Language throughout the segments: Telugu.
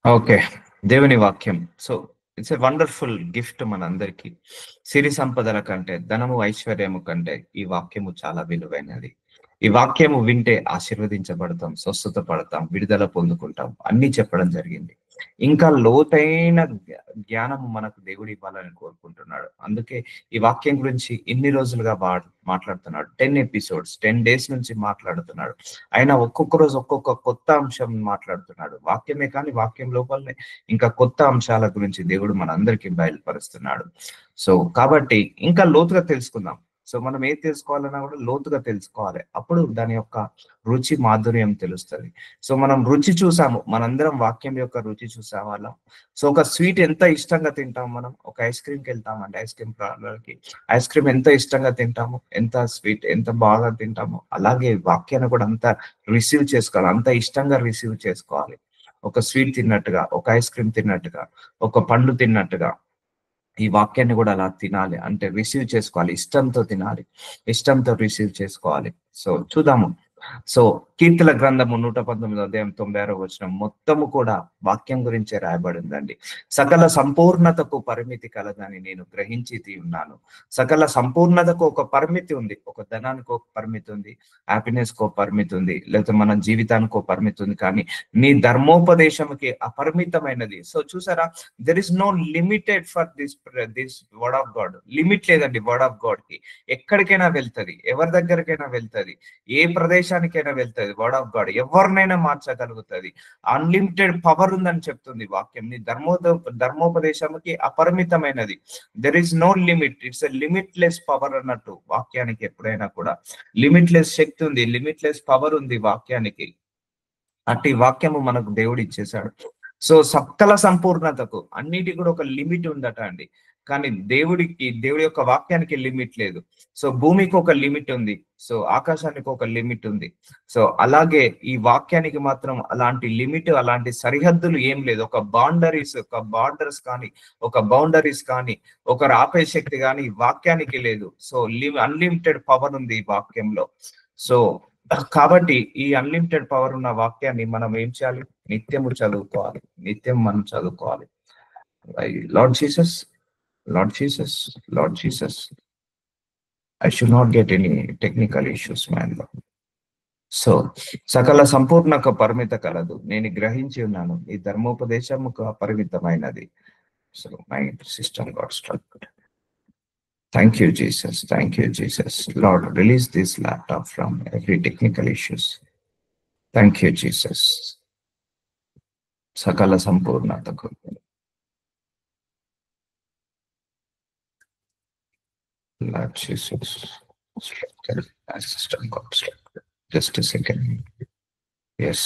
ఓకే. దేవుని వాక్యం. So, it's a wonderful gift మనందరికీ. సిరి సంపదల కంటే, ధనము, ఐశ్వర్యము కంటే ఈ వాక్యము చాలా విలువైనది. ఈ వాక్యము వింటే ఆశీర్వదించబడతాం, స్వస్థత పడతాం, విడుదల పొందుకుంటాం. అన్నీ చెప్పడం జరిగింది. ఇంకా లోతైన జ్ఞానము మనకు దేవుడు ఇవ్వాలని కోరుకుంటున్నాడు. అందుకే ఈ వాక్యం గురించి ఇన్ని రోజులుగా మాట్లాడుతున్నాడు. 10 ఎపిసోడ్స్, 10 డేస్ నుంచి మాట్లాడుతున్నాడు. ఆయన ఒక్కొక్క రోజు ఒక్కొక్క కొత్త అంశం మాట్లాడుతున్నాడు. వాక్యమే కానీ వాక్యం లోపలనే ఇంకా కొత్త అంశాల గురించి దేవుడు మనందరికీ బయలుపరుస్తున్నాడు. సో, కాబట్టి ఇంకా లోతుగా తెలుసుకుందాం. సో, మనం ఏది తెలుసుకోవాలన్నా కూడా లోతుగా తెలుసుకోవాలి. అప్పుడు దాని యొక్క రుచి, మాధుర్యం తెలుస్తది. సో, మనం రుచి చూసాము. మనందరం వాక్యం యొక్క రుచి చూసాం వాళ్ళం. సో, ఒక స్వీట్ ఎంత ఇష్టంగా తింటాం మనం. ఒక ఐస్ క్రీమ్‌కెళ్తామండి. ఐస్ క్రీమ్ పార్లర్‌కి. ఐస్ క్రీమ్ ఎంత ఇష్టంగా తింటాము. ఎంత స్వీట్ ఎంత బాగా తింటామో, అలాగే వాక్యాన్ని కూడా అంత రిసీవ్ చేసుకోవాలి. అంత ఇష్టంగా రిసీవ్ చేసుకోవాలి. ఒక స్వీట్ తిన్నట్టుగా, ఒక ఐస్ క్రీమ్ తిన్నట్టుగా, ఒక పండు తిన్నట్టుగా ఈ వాక్యాన్ని కూడా అలా తినాలి. అంటే రిసీవ్ చేసుకోవాలి. ఇష్టంతో తినాలి. ఇష్టంతో రిసీవ్ చేసుకోవాలి. సో, చూద్దాము. సో, కీర్తన గ్రంథము 119 అధ్యాయం 96 వచనం మొత్తము కూడా వాక్యం గురించే రాయబడిందండి. సకల సంపూర్ణతకు పరిమితి కలదని నేను గ్రహించి ఉన్నాను. సకల సంపూర్ణతకు ఒక పరిమితి ఉంది. ఒక ధనానికి ఒక పరిమితి ఉంది. హ్యాపీనెస్ కు ఒక పరిమితి ఉంది. లేకపోతే మన జీవితానికి ఒక పరిమితి ఉంది. కానీ నీ ధర్మోపదేశముకి అపరిమితమైనది. సో, చూసారా, there is no limited for this word of God. Limit లేదండి వర్డ్ ఆఫ్ గాడ్ కి. ఎక్కడికైనా వెళ్తది. ఎవరి దగ్గరికైనా వెళ్తది. ఏ ప్రదేశానికైనా వెళ్తది వర్డ్ ఆఫ్ గాడ్. ఎవరినైనా మార్చగలుగుతది. అన్లిమిటెడ్ పవర్ ఉందని చెప్తుంది వాక్యం. నీ ధర్మోపదేశముకి అపరిమితమైనది. There is no limit. It's a limitless power అన్నట్టు వాక్యానికి ఎప్పుడైనా కూడా లిమిట్లెస్ శక్తి ఉంది. లిమిట్లెస్ పవర్ ఉంది వాక్యానికి. అట్టి వాక్యము మనకు దేవుడు ఇచ్చేశాడు. సో, సకల సంపూర్ణతకు అన్నిటికి కూడా ఒక లిమిట్ ఉందట అండి. కానీ దేవుడి యొక్క వాక్యానికి లిమిట్ లేదు. సో, భూమికి ఒక లిమిట్ ఉంది. సో, ఆకాశానికి ఒక లిమిట్ ఉంది. సో, అలాగే ఈ వాక్యానికి మాత్రం అలాంటి లిమిట్, అలాంటి సరిహద్దులు ఏం లేదు. ఒక బార్డర్స్ కానీ, ఒక బౌండరీస్ కానీ, ఒకరు ఆపే శక్తి కానీ ఈ వాక్యానికి లేదు. సో, అన్లిమిటెడ్ పవర్ ఉంది ఈ వాక్యంలో. సో, కాబట్టి ఈ అన్లిమిటెడ్ పవర్ ఉన్న వాక్యాన్ని మనం ఏం చేయాలి? నిత్యము చదువుకోవాలి. నిత్యం మనం చదువుకోవాలి. Lord Jesus, Lord Jesus, Lord Jesus. I should not get any technical issues, man. So, సకల సంపూర్ణకు పరిమిత కలదు. నేను గ్రహించి ఉన్నాను. ఈ ధర్మోపదేశముకు అపరిమితమైనది. So, my system got struck. Thank you, Jesus. Thank you, Jesus. Lord, release this laptop from every technical issues. Thank you, Jesus. సకల సంపూర్ణతకు. Lord Jesus. System got stuck. Just a second. Yes.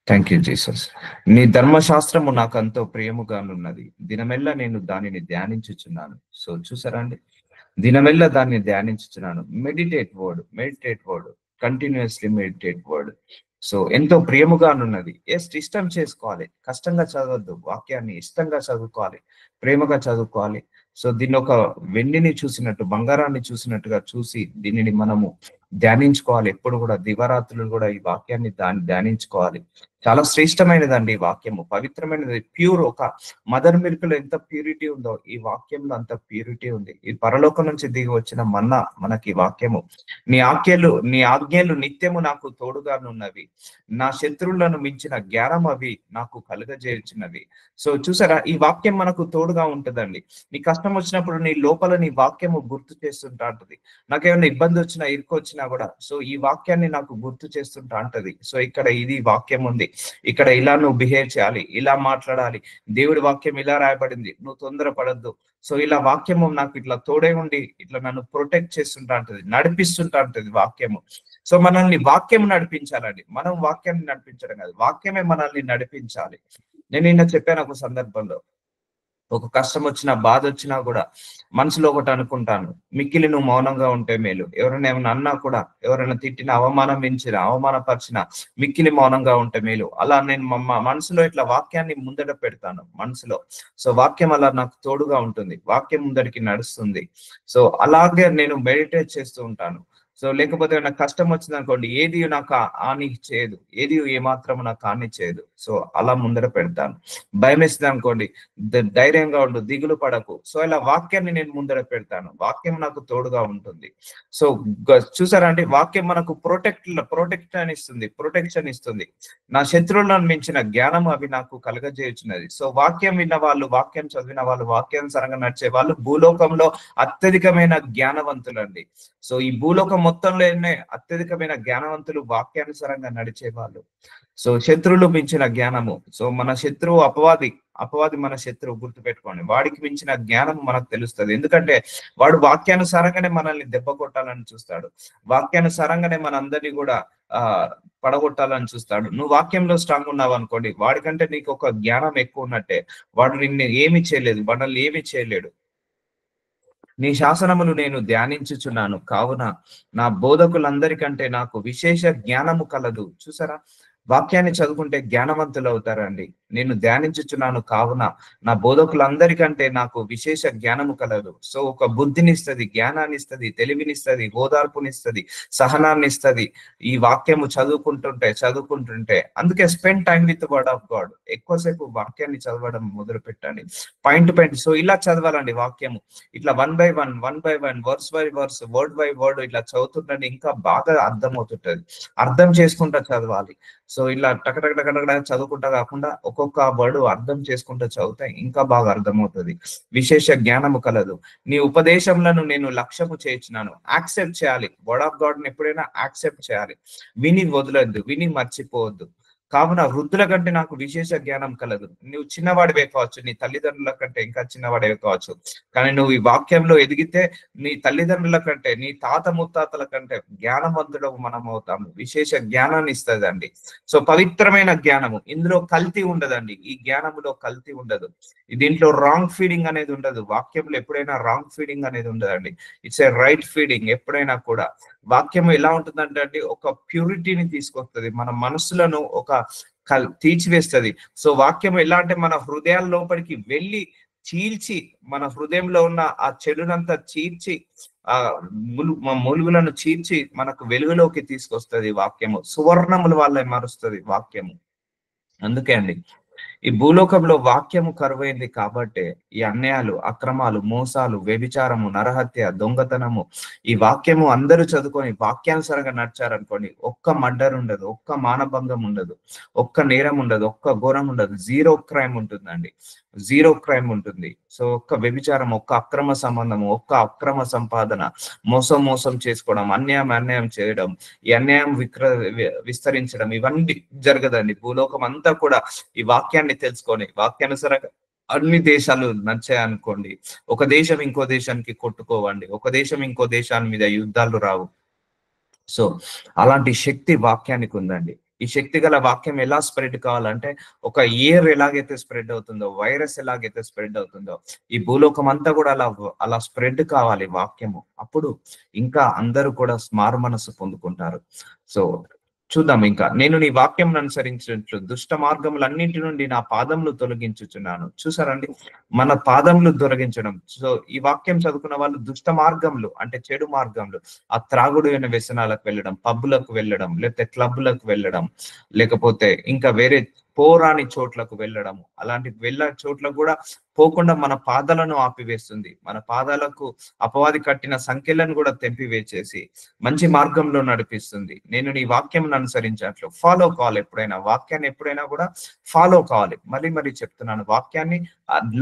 Thank you Jesus. నీ ధర్మశాస్త్రము నాకు ఎంతో ప్రియముగానున్నది. దినమెల్లా నేను దానిని ధ్యానించుచున్నాను. సో, చూసారా అండి, దినమెల్లా దాన్ని ధ్యానించుచున్నాను. Meditate word, continuously meditate word. So, ఎంతో ప్రియముగానున్నది. ఇష్టం చేసుకోవాలి. కష్టంగా చదవద్దు. వాక్యాన్ని ఇష్టంగా చదువుకోవాలి, ప్రేమగా చదువుకోవాలి. సో, దీన్ని ఒక వెండిని చూసినట్టు, బంగారాన్ని చూసినట్టుగా చూసి దీనిని మనము ధ్యానించుకోవాలి. ఎప్పుడు కూడా దివారాత్రులు కూడా ఈ వాక్యాన్ని ధ్యానించుకోవాలి. చాలా శ్రేష్టమైనదండి ఈ వాక్యము. పవిత్రమైనది. ప్యూర్. ఒక మదర్ మిల్క్ లో ఎంత ప్యూరిటీ ఉందో ఈ వాక్యంలో అంత ప్యూరిటీ ఉంది. ఈ పరలోకం నుంచి దిగి వచ్చిన మన్నా మనకి వాక్యము. నీ ఆజ్ఞలు నిత్యము నాకు తోడుగానున్నవి. నా శత్రువులను మించిన జ్ఞానం అవి నాకు కలుగజేయుచున్నవి. సో, చూసారా, ఈ వాక్యం మనకు తోడుగా ఉంటదండి. నీ కష్టం వచ్చినప్పుడు నీ లోపల నీ వాక్యము గుర్తు చేస్తుంటా ఉంటది. నాకేమైనా ఇబ్బంది వచ్చినా, ఇరుకు వచ్చినా కూడా సో ఈ వాక్యాన్ని నాకు గుర్తు చేస్తుంటా ఉంటది. సో, ఇక్కడ ఇది వాక్యం ఉంది. ఇక్కడ ఇలా నువ్వు బిహేవ్ చేయాలి, ఇలా మాట్లాడాలి, దేవుడి వాక్యం ఇలా రాయబడింది, నువ్వు తొందరపడద్దు. సో, ఇలా వాక్యము నాకు ఇట్లా తోడే ఉండి ఇట్లా నన్ను ప్రొటెక్ట్ చేస్తుంటా ఉంటది, నడిపిస్తుంటా ఉంటది వాక్యము. సో, మనల్ని వాక్యం నడిపించాలండి. మనం వాక్యాన్ని నడిపించడం కాదు, వాక్యమే మనల్ని నడిపించాలి. నేను నిన్న చెప్పాను ఒక సందర్భంలో, ఒక కష్టం వచ్చినా, బాధ వచ్చినా కూడా మనసులో ఒకటి అనుకుంటాను, మిక్కిలి నువ్వు మౌనంగా ఉంటే మేలు. ఎవరైనా ఏమైనా అన్నా కూడా, ఎవరైనా తిట్టినా, అవమానపరిచినా మిక్కిలి మౌనంగా ఉంటే మేలు. అలా నేను మనసులో ఇట్లా వాక్యాన్ని ముందట పెడతాను మనసులో. సో, వాక్యం అలా నాకు తోడుగా ఉంటుంది. వాక్యం ముందడికి నడుస్తుంది. సో, అలాగే నేను మెడిటేట్ చేస్తూ ఉంటాను. సో లేకపోతే నాకు కష్టం వచ్చింది అనుకోండి, ఏది నాకు హాని చేయదు, ఏది ఏమాత్రం నాకు హాని చేయదు. సో అలా ముందర పెడతాను. భయం వేస్తుంది అనుకోండి, ధైర్యంగా ఉండు, దిగులు పడకు. సో ఇలా వాక్యాన్ని నేను ముందర పెడతాను. వాక్యం నాకు తోడుగా ఉంటుంది. సో చూసారా అండి, వాక్యం మనకు ప్రొటెక్షన్ ఇస్తుంది. నా శత్రువులను మించిన జ్ఞానం అవి నాకు కలగజేయుచున్నది. సో వాక్యం విన్న వాళ్ళు, వాక్యం చదివిన వాళ్ళు, వాక్యానుసారంగా నడిచే వాళ్ళు భూలోకంలో అత్యధికమైన జ్ఞానవంతులండి. సో ఈ భూలోకం మొత్తంలోనే అత్యధికమైన జ్ఞానవంతులు వాక్యానుసారంగా నడిచే వాళ్ళు. సో శత్రువులు మించిన జ్ఞానము. సో మన శత్రువు అపవాది మన శత్రువు, గుర్తుపెట్టుకోండి. వాడికి మించిన జ్ఞానం మనకు తెలుస్తుంది. ఎందుకంటే వాడు వాక్యానుసారంగానే మనల్ని దెబ్బ కొట్టాలని చూస్తాడు. వాక్యానుసారంగానే మనందరినీ కూడా పడగొట్టాలని చూస్తాడు. నువ్వు వాక్యంలో స్ట్రాంగ్ ఉన్నావు అనుకోండి, వాడికంటే నీకు ఒక జ్ఞానం ఎక్కువ ఉన్నట్టే. వాడు నిన్ను ఏమి చేయలేదు, మనల్ని ఏమి చేయలేడు. నీ శాసనములు నేను ధ్యానించుచున్నాను కావున నా బోధకులందరికంటే నాకు విశేష జ్ఞానము కలదు. చూసారా, వాక్యాన్ని చదువుకుంటే జ్ఞానవంతులు అవుతారండి. నేను ధ్యానించుచున్నాను కావున నా బోధకులందరికంటే నాకు విశేష జ్ఞానము కలదు. సో ఒక బుద్ధినిస్తుంది, జ్ఞానాన్ని ఇస్తుంది, తెలివినిస్తుంది, ఓదార్పునిస్తుంది, సహనాన్ని ఇస్తుంది. ఈ వాక్యము చదువుకుంటుంటే అందుకే spend time with word of God. ఎక్కువసేపు వాక్యాన్ని చదవడం మొదలు పెట్టండి. Point to point. సో ఇలా చదవాలండి వాక్యము. ఇట్లా one by one, verse by verse, word by word ఇట్లా చదువుతుంటే ఇంకా బాగా అర్థమవుతుంటది. అర్థం చేసుకుంటా చదవాలి. సో ఇలా టకటక చదువుకుంటా కాకుండా ఒక్కొక్క వర్డ్ అర్థం చేసుకుంటూ చదివితే ఇంకా బాగా అర్థమవుతుంది. విశేష జ్ఞానము కలదు. నీ ఉపదేశంలను నేను లక్ష్యము చేయించినాను. యాక్సెప్ట్ చేయాలి. వర్డ్ ఆఫ్ గాడ్ ని ఎప్పుడైనా యాక్సెప్ట్ చేయాలి. విని వదలొద్దు, విని మర్చిపోవద్దు. కావున వృద్ధుల కంటే నాకు విశేష జ్ఞానం కలదు. నువ్వు చిన్నవాడివే కావచ్చు, నీ తల్లిదండ్రుల కంటే ఇంకా చిన్నవాడివే కావచ్చు, కానీ నువ్వు ఈ వాక్యంలో ఎదిగితే నీ తల్లిదండ్రుల కంటే, నీ తాత ముత్తాతల కంటే జ్ఞానవంతుడు మనం అవుతాము. విశేష జ్ఞానాన్ని ఇస్తుందండి. సో పవిత్రమైన జ్ఞానము. ఇందులో కల్తీ ఉండదండి. ఈ జ్ఞానములో కల్తీ ఉండదు. దీంట్లో రాంగ్ ఫీడింగ్ అనేది ఉండదు. వాక్యంలో ఎప్పుడైనా రాంగ్ ఫీడింగ్ అనేది ఉండదండి. It's a right feeding. ఎప్పుడైనా కూడా వాక్యం ఎలా ఉంటుందంటే అండి, ఒక ప్యూరిటీని తీసుకొస్తుంది, మన మనసులను ఒక తీర్చివేస్తుంది. సో వాక్యం ఎలా అంటే మన హృదయాల లోపలికి వెళ్ళి చీల్చి, మన హృదయంలో ఉన్న ఆ చెడునంతా చీల్చి, ఆ మూలుగులను చీల్చి మనకు వెలుగులోకి తీసుకొస్తుంది వాక్యము. సువర్ణముల వల్ల మారుస్తుంది వాక్యము. అందుకే అండి ఈ భూలోకంలో వాక్యము కరువైంది కాబట్టే ఈ అన్యాయాలు, అక్రమాలు, మోసాలు, వ్యభిచారము, నరహత్య, దొంగతనము, ఈ వాక్యము అందరూ చదువుకొని వాక్యానుసారంగా నడిచారనుకోండి, ఒక్క మర్డర్ ఉండదు, ఒక్క మానభంగం ఉండదు, ఒక్క నేరం ఉండదు, ఒక్క ఘోరం ఉండదు. జీరో క్రైమ్ ఉంటుందండి. జీరో క్రైమ్ ఉంటుంది. సో ఒక్క వ్యభిచారం, ఒక్క అక్రమ సంబంధము, ఒక్క అక్రమ సంపాదన, మోసం చేసుకోవడం, అన్యాయం చేయడం, ఈ అన్యాయం విస్తరించడం, ఇవన్నీ జరగదండి. భూలోకం అంతా కూడా ఈ వాక్యాన్ని తెలుసుకొని వాక్యానుసారంగా అన్ని దేశాలు నచ్చాయనుకోండి, ఒక దేశం ఇంకో దేశానికి కొట్టుకోవండి, ఒక దేశం ఇంకో దేశాల మీద యుద్ధాలు రావు. సో అలాంటి శక్తి వాక్యానికి ఉందండి. ఈ శక్తి గల వాక్యం ఎలా స్ప్రెడ్ కావాలంటే, ఒక ఎయిర్ ఎలాగైతే స్ప్రెడ్ అవుతుందో, వైరస్ ఎలాగైతే స్ప్రెడ్ అవుతుందో, ఈ భూలోకం అంతా కూడా అలా స్ప్రెడ్ కావాలి వాక్యము. అప్పుడు ఇంకా అందరూ కూడా మారు మనసు పొందుకుంటారు. సో చూద్దాం ఇంకా. నేను నీ వాక్యం అనుసరించినట్లు దుష్ట మార్గములన్నింటి నుండి నా పాదములు తొలగించుచున్నాను. చూసారండి, మన పాదములు తొలగించడం. సో ఈ వాక్యం చదువుకున్న వాళ్ళు దుష్ట మార్గములు అంటే చెడు మార్గములు, ఆ త్రాగుడు అయిన వ్యసనాలకు వెళ్ళడం, పబ్బులకు వెళ్ళడం, లేకపోతే క్లబ్లకు వెళ్ళడం, లేకపోతే ఇంకా వేరే పోరాని చోట్లకు వెళ్ళడము, అలాంటి చోట్లకు కూడా పోకుండా మన పాదాలను ఆపివేస్తుంది. మన పాదాలకు అపవాది కట్టిన సంఖ్యలను కూడా తెంపివేసేసి మంచి మార్గంలో నడిపిస్తుంది. నేను నీ వాక్యం అనుసరించినట్లు ఫాలో కావాలి. ఎప్పుడైనా వాక్యాన్ని ఎప్పుడైనా కూడా ఫాలో కావాలి. మళ్ళీ చెప్తున్నాను, వాక్యాన్ని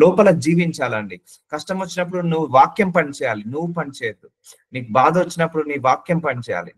లోపల జీవించాలండి. కష్టం వచ్చినప్పుడు నువ్వు వాక్యం పని చేయాలి, నువ్వు పని చేయద్దు. నీకు బాధ వచ్చినప్పుడు నీ వాక్యం పని చేయాలి.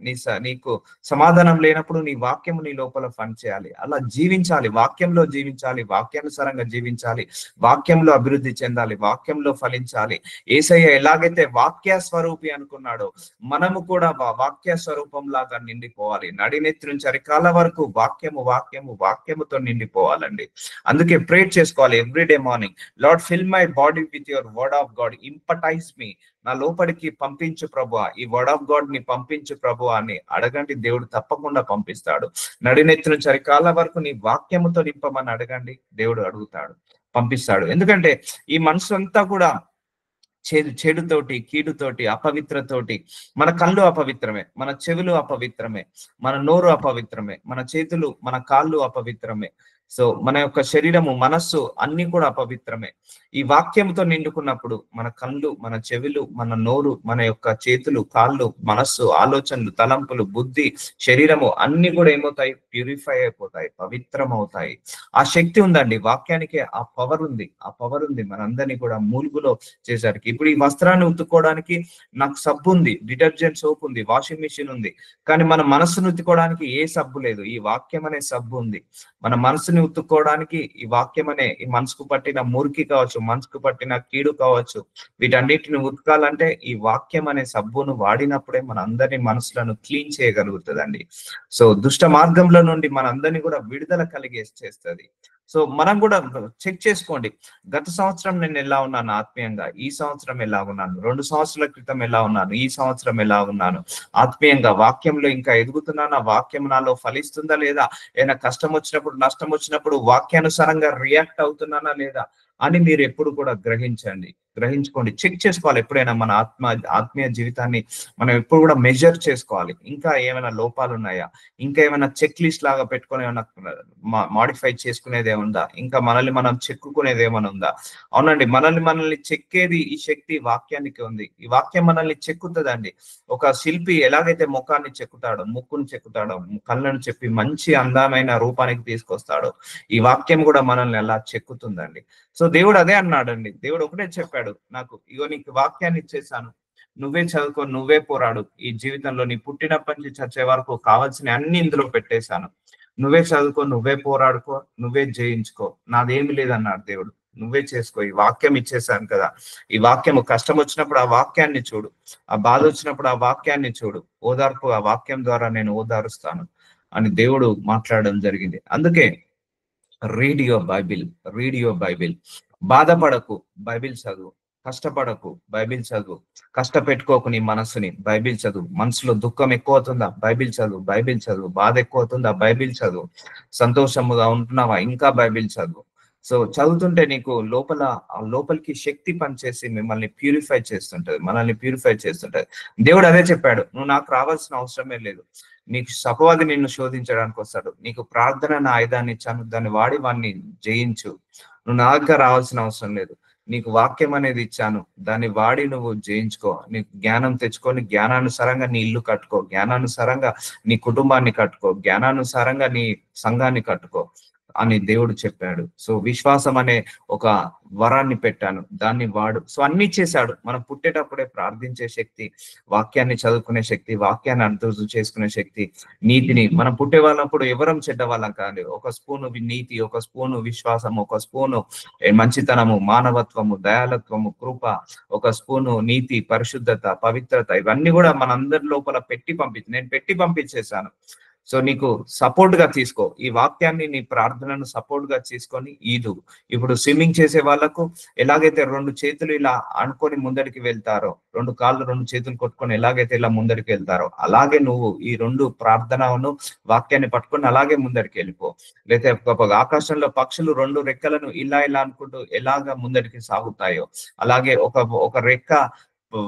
నీకు సమాధానం లేనప్పుడు నీ వాక్యము నీ లోపల పని చేయాలి. అలా జీవించాలి, వాక్యంలో జీవించాలి, వాక్యానుసారంగా జీవించాలి, వాక్యంలో అభివృద్ధి చెందాలి, వాక్యంలో ఫలించాలి. యేసయ్య ఎలాగైతే వాక్య స్వరూపి అనుకున్నాడో మనము కూడా వాక్య స్వరూపం లాగా నిండిపోవాలి. నడినెత్తి నుంచి అరికాల వరకు వాక్యముతో నిండిపోవాలండి. అందుకే ప్రేర్ చేసుకోవాలి everyday morning. Lord fill my body with your word of God, ఇంపటైజ్ మీ. నా లోపలికి పంపించు ప్రభువా, ఈ వర్డ్ ఆఫ్ గాడ్ ని పంపించు ప్రభువా అని అడగండి. దేవుడు తప్పకుండా పంపిస్తాడు. నడినెత్తి నుంచి అరికాల వరకు నీ వాక్యముతో నింపమని అడగండి, దేవుడు అడుగుతాడు, పంపిస్తాడు. ఎందుకంటే ఈ మనసు అంతా కూడా చెడుతోటి, కీడుతోటి, అపవిత్రతోటి. మన కళ్ళు అపవిత్రమే, మన చెవులు అపవిత్రమే, మన నోరు అపవిత్రమే, మన చేతులు, మన కాళ్ళు అపవిత్రమే. సో మన యొక్క శరీరము, మనస్సు అన్ని కూడా అపవిత్రమే. ఈ వాక్యంతో నిండుకున్నప్పుడు మన కళ్ళు, మన చెవులు, మన నోరు, మన యొక్క చేతులు, కాళ్ళు, మనస్సు, ఆలోచనలు, తలంపులు, బుద్ధి, శరీరము అన్ని కూడా ఏమవుతాయి? ప్యూరిఫై అయిపోతాయి, పవిత్రం అవుతాయి. ఆ శక్తి ఉందండి వాక్యానికి, ఆ పవర్ ఉంది, ఆ పవర్ ఉంది. మనందరినీ కూడా మూలుగులో చేశారు. ఇప్పుడు ఈ వస్త్రాన్ని ఉతుక్కోవడానికి నాకు సబ్బు ఉంది, డిటర్జెంట్ సోప్ ఉంది, వాషింగ్ మిషన్ ఉంది. కానీ మన మనస్సును ఉతుక్కోవడానికి ఏ సబ్బు లేదు, ఈ వాక్యం అనే సబ్బు ఉంది. మన మనసుని ఉతుక్కోవడానికి ఈ వాక్యం అనే, ఈ మనసుకు పట్టిన మురికి కావచ్చు, మనసుకు పట్టిన కీడు కావచ్చు, వీటన్నిటిని ఉతకాలంటే ఈ వాక్యం అనే సబ్బును వాడినప్పుడే మన అందరి మనసులను క్లీన్ చేయగలుగుతుందండి. సో దుష్ట మార్గంలో నుండి మన అందరినీ కూడా విడుదల చేస్తుంది. సో మనం కూడా చెక్ చేసుకోండి, గత సంవత్సరం నేను ఎలా ఉన్నాను ఆత్మీయంగా, ఈ సంవత్సరం ఎలా ఉన్నాను, 2 సంవత్సరాల క్రితం ఎలా ఉన్నాను, ఈ సంవత్సరం ఎలా ఉన్నాను ఆత్మీయంగా, వాక్యంలో ఇంకా ఎదుగుతున్నానా, వాక్యం నాలో ఫలిస్తుందా లేదా, ఏదైనా కష్టం వచ్చినప్పుడు, నష్టం వచ్చినప్పుడు వాక్యానుసారంగా రియాక్ట్ అవుతున్నానా లేదా అని మీరు ఎప్పుడు కూడా గ్రహించుకోండి, చెక్ చేసుకోవాలి. ఎప్పుడైనా మన ఆత్మీయ జీవితాన్ని మనం ఎప్పుడు కూడా మెజర్ చేసుకోవాలి. ఇంకా ఏమైనా లోపాలు ఉన్నాయా, ఇంకా ఏమైనా చెక్ లిస్ట్ లాగా పెట్టుకొని ఏమైనా మాడిఫై చేసుకునేది ఏముందా, ఇంకా మనల్ని మనం చెక్కుకునేది ఏమైనా ఉందా? అవునండి, మనల్ని చెక్కేది ఈ శక్తి వాక్యానికి ఉంది. ఈ వాక్యం మనల్ని చెక్కుతుందండి. ఒక శిల్పి ఎలాగైతే ముఖాన్ని చెక్కుతాడో, ముక్కును చెక్కుతాడో, కళ్ళను చెప్పి మంచి అందమైన రూపానికి తీసుకొస్తాడో, ఈ వాక్యం కూడా మనల్ని ఎలా చెక్కుతుందండి. సో దేవుడు అదే అన్నాడండి. దేవుడు ఒకటే చెప్పాడు నాకు, ఇగో నీకు వాక్యాన్ని ఇచ్చేసాను, నువ్వే చదువుకో, నువ్వే పోరాడు. ఈ జీవితంలో నీ పుట్టినప్పటి నుంచి చచ్చే వరకు కావాల్సిన అన్ని ఇందులో పెట్టేశాను. నువ్వే చదువుకో, నువ్వే పోరాడుకో, నువ్వే జయించుకో, నాదేమి లేదన్నాడు దేవుడు. నువ్వే చేసుకో, ఈ వాక్యం ఇచ్చేసాను కదా. ఈ వాక్యము, కష్టం వచ్చినప్పుడు ఆ వాక్యాన్ని చూడు, ఆ బాధ వచ్చినప్పుడు ఆ వాక్యాన్ని చూడు, ఓదార్పు ఆ వాక్యం ద్వారా నేను ఓదారుస్తాను అని దేవుడు మాట్లాడడం జరిగింది. అందుకే read your Bible, read your Bible. బాధపడకు, బైబిల్ చదువు. కష్టపడకు, బైబిల్ చదువు. కష్టపెట్టుకోకు నీ మనస్సుని, బైబిల్ చదువు. మనసులో దుఃఖం ఎక్కువ అవుతుందా, బైబిల్ చదువు, బైబిల్ చదువు. బాధ ఎక్కువ అవుతుందా, బైబిల్ చదువు. సంతోషముగా ఉంటున్నావా, ఇంకా బైబిల్ చదువు. సో చదువుతుంటే నీకు లోపలికి శక్తి పనిచేసి మిమ్మల్ని ప్యూరిఫై చేస్తుంటది, మనల్ని ప్యూరిఫై చేస్తుంటది. దేవుడు అదే చెప్పాడు, నువ్వు నాకు రావాల్సిన అవసరమే లేదు, నీకు అపవాది నిన్ను శోధించడానికి వస్తాడు, నీకు ప్రార్థన నా ఆయుధాన్ని ఇచ్చాను, దాన్ని వాడి వాడిని జయించు. నువ్వు నా దగ్గర రావాల్సిన అవసరం లేదు, నీకు వాక్యం అనేది ఇచ్చాను, దాన్ని వాడి నువ్వు జయించుకో. నీకు జ్ఞానం తెచ్చుకొని జ్ఞానానుసారంగా నీ ఇల్లు కట్టుకో, జ్ఞానానుసారంగా నీ కుటుంబాన్ని కట్టుకో, జ్ఞానానుసారంగా నీ సంఘాన్ని కట్టుకో అని దేవుడు చెప్పాడు. సో విశ్వాసం అనే ఒక వరాన్ని పెట్టాను, దాన్ని వాడు. సో అన్ని చేశాడు. మనం పుట్టేటప్పుడే ప్రార్థించే శక్తి, వాక్యాన్ని చదువుకునే శక్తి, వాక్యాన్ని అర్థం చేసుకునే శక్తి, నీతిని, మనం పుట్టే వాళ్ళప్పుడు ఎవరం చెడ్డ వాళ్ళం కాదు. ఒక స్పూను నీతి, ఒక స్పూను విశ్వాసం, ఒక స్పూను మంచితనము, మానవత్వము, దయాలత్వము, కృప, ఒక స్పూను నీతి, పరిశుద్ధత, పవిత్రత, ఇవన్నీ కూడా మనందరి లోపల నేను పెట్టి పంపించేశాను. సో నీకు సపోర్ట్ గా తీసుకో, ఈ వాక్యాన్ని నీ ప్రార్థనను సపోర్ట్ గా తీసుకొని ఈదు. ఇప్పుడు స్విమ్మింగ్ చేసే వాళ్ళకు ఎలాగైతే 2 చేతులు ఇలా అనుకొని ముందరికి వెళ్తారో, 2 కాళ్ళు 2 చేతులు కొట్టుకొని ఎలాగైతే ఇలా ముందరికి వెళ్తారో, అలాగే నువ్వు ఈ 2 ప్రార్థనను, వాక్యాన్ని పట్టుకొని అలాగే ముందరికి వెళ్ళిపో. లేకపోతే ఆకాశంలో పక్షులు 2 రెక్కలను ఇలా అనుకుంటూ ఎలాగ ముందరికి సాగుతాయో, అలాగే ఒక రెక్క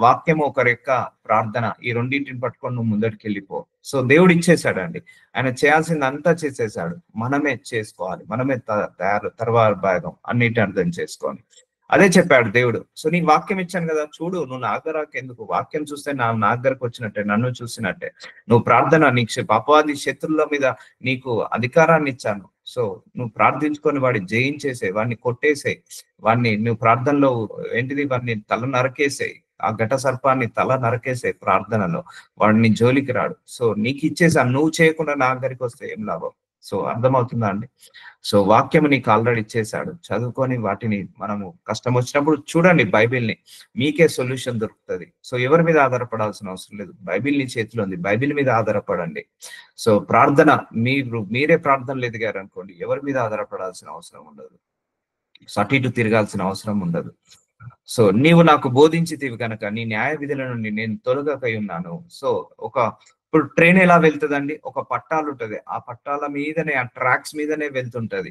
వాక్యము, ఒక రెక్క ప్రార్థన, ఈ రెండింటిని పట్టుకొని నువ్వు ముందరికి వెళ్ళిపో. సో దేవుడు ఇచ్చేసాడండి, ఆయన చేయాల్సింది అంతా చేసేసాడు. మనమే చేసుకోవాలి, మనమే తర్వాత భాగం అన్నిటి అర్థం చేసుకోవాలి. అదే చెప్పాడు దేవుడు. సో నీకు వాక్యం ఇచ్చాను కదా, చూడు, నువ్వు నా దగ్గరకు ఎందుకు, వాక్యం చూస్తే నా దగ్గరకు వచ్చినట్టే, నన్ను చూసినట్టే. నువ్వు ప్రార్థన, నీకు అపవాది శత్రువుల మీద నీకు అధికారాన్ని ఇచ్చాను. సో నువ్వు ప్రార్థించుకొని వాడి జయించేసే, వాడిని కొట్టేసే, వాడిని నువ్వు ప్రార్థనలో ఏంటిది, వాడిని తల నరకేసేయి, ఆ ఘట సర్పాన్ని తల నరకేసే ప్రార్థనలో, వాడిని జోలికి రాడు. సో నీకు ఇచ్చేసాను, నువ్వు చేయకుండా నా దగ్గరికి వస్తే ఏం లాభం? సో అర్థమవుతుందా అండి? సో వాక్యం నీకు ఆల్రెడీ ఇచ్చేసాడు, చదువుకొని వాటిని మనము కష్టం వచ్చినప్పుడు చూడండి బైబిల్ని, మీకే సొల్యూషన్ దొరుకుతుంది. సో ఎవరి మీద ఆధారపడాల్సిన అవసరం లేదు, బైబిల్ నీ చేతిలో ఉంది, బైబిల్ మీద ఆధారపడండి. సో ప్రార్థన, మీరే ప్రార్థనలు ఎదిగారు అనుకోండి, ఎవరి మీద ఆధారపడాల్సిన అవసరం ఉండదు, అటు ఇటు తిరగాల్సిన అవసరం ఉండదు. సో నీవు నాకు బోధించితివి కనుక నీ న్యాయ విధుల నుండి నేను తొలగకై ఉన్నాను. సో ఇప్పుడు ట్రైన్ ఎలా వెళ్తుందండి, ఒక పట్టాలు ఉంటది, ఆ పట్టాల మీదనే, ఆ ట్రాక్స్ మీదనే వెళ్తుంటది.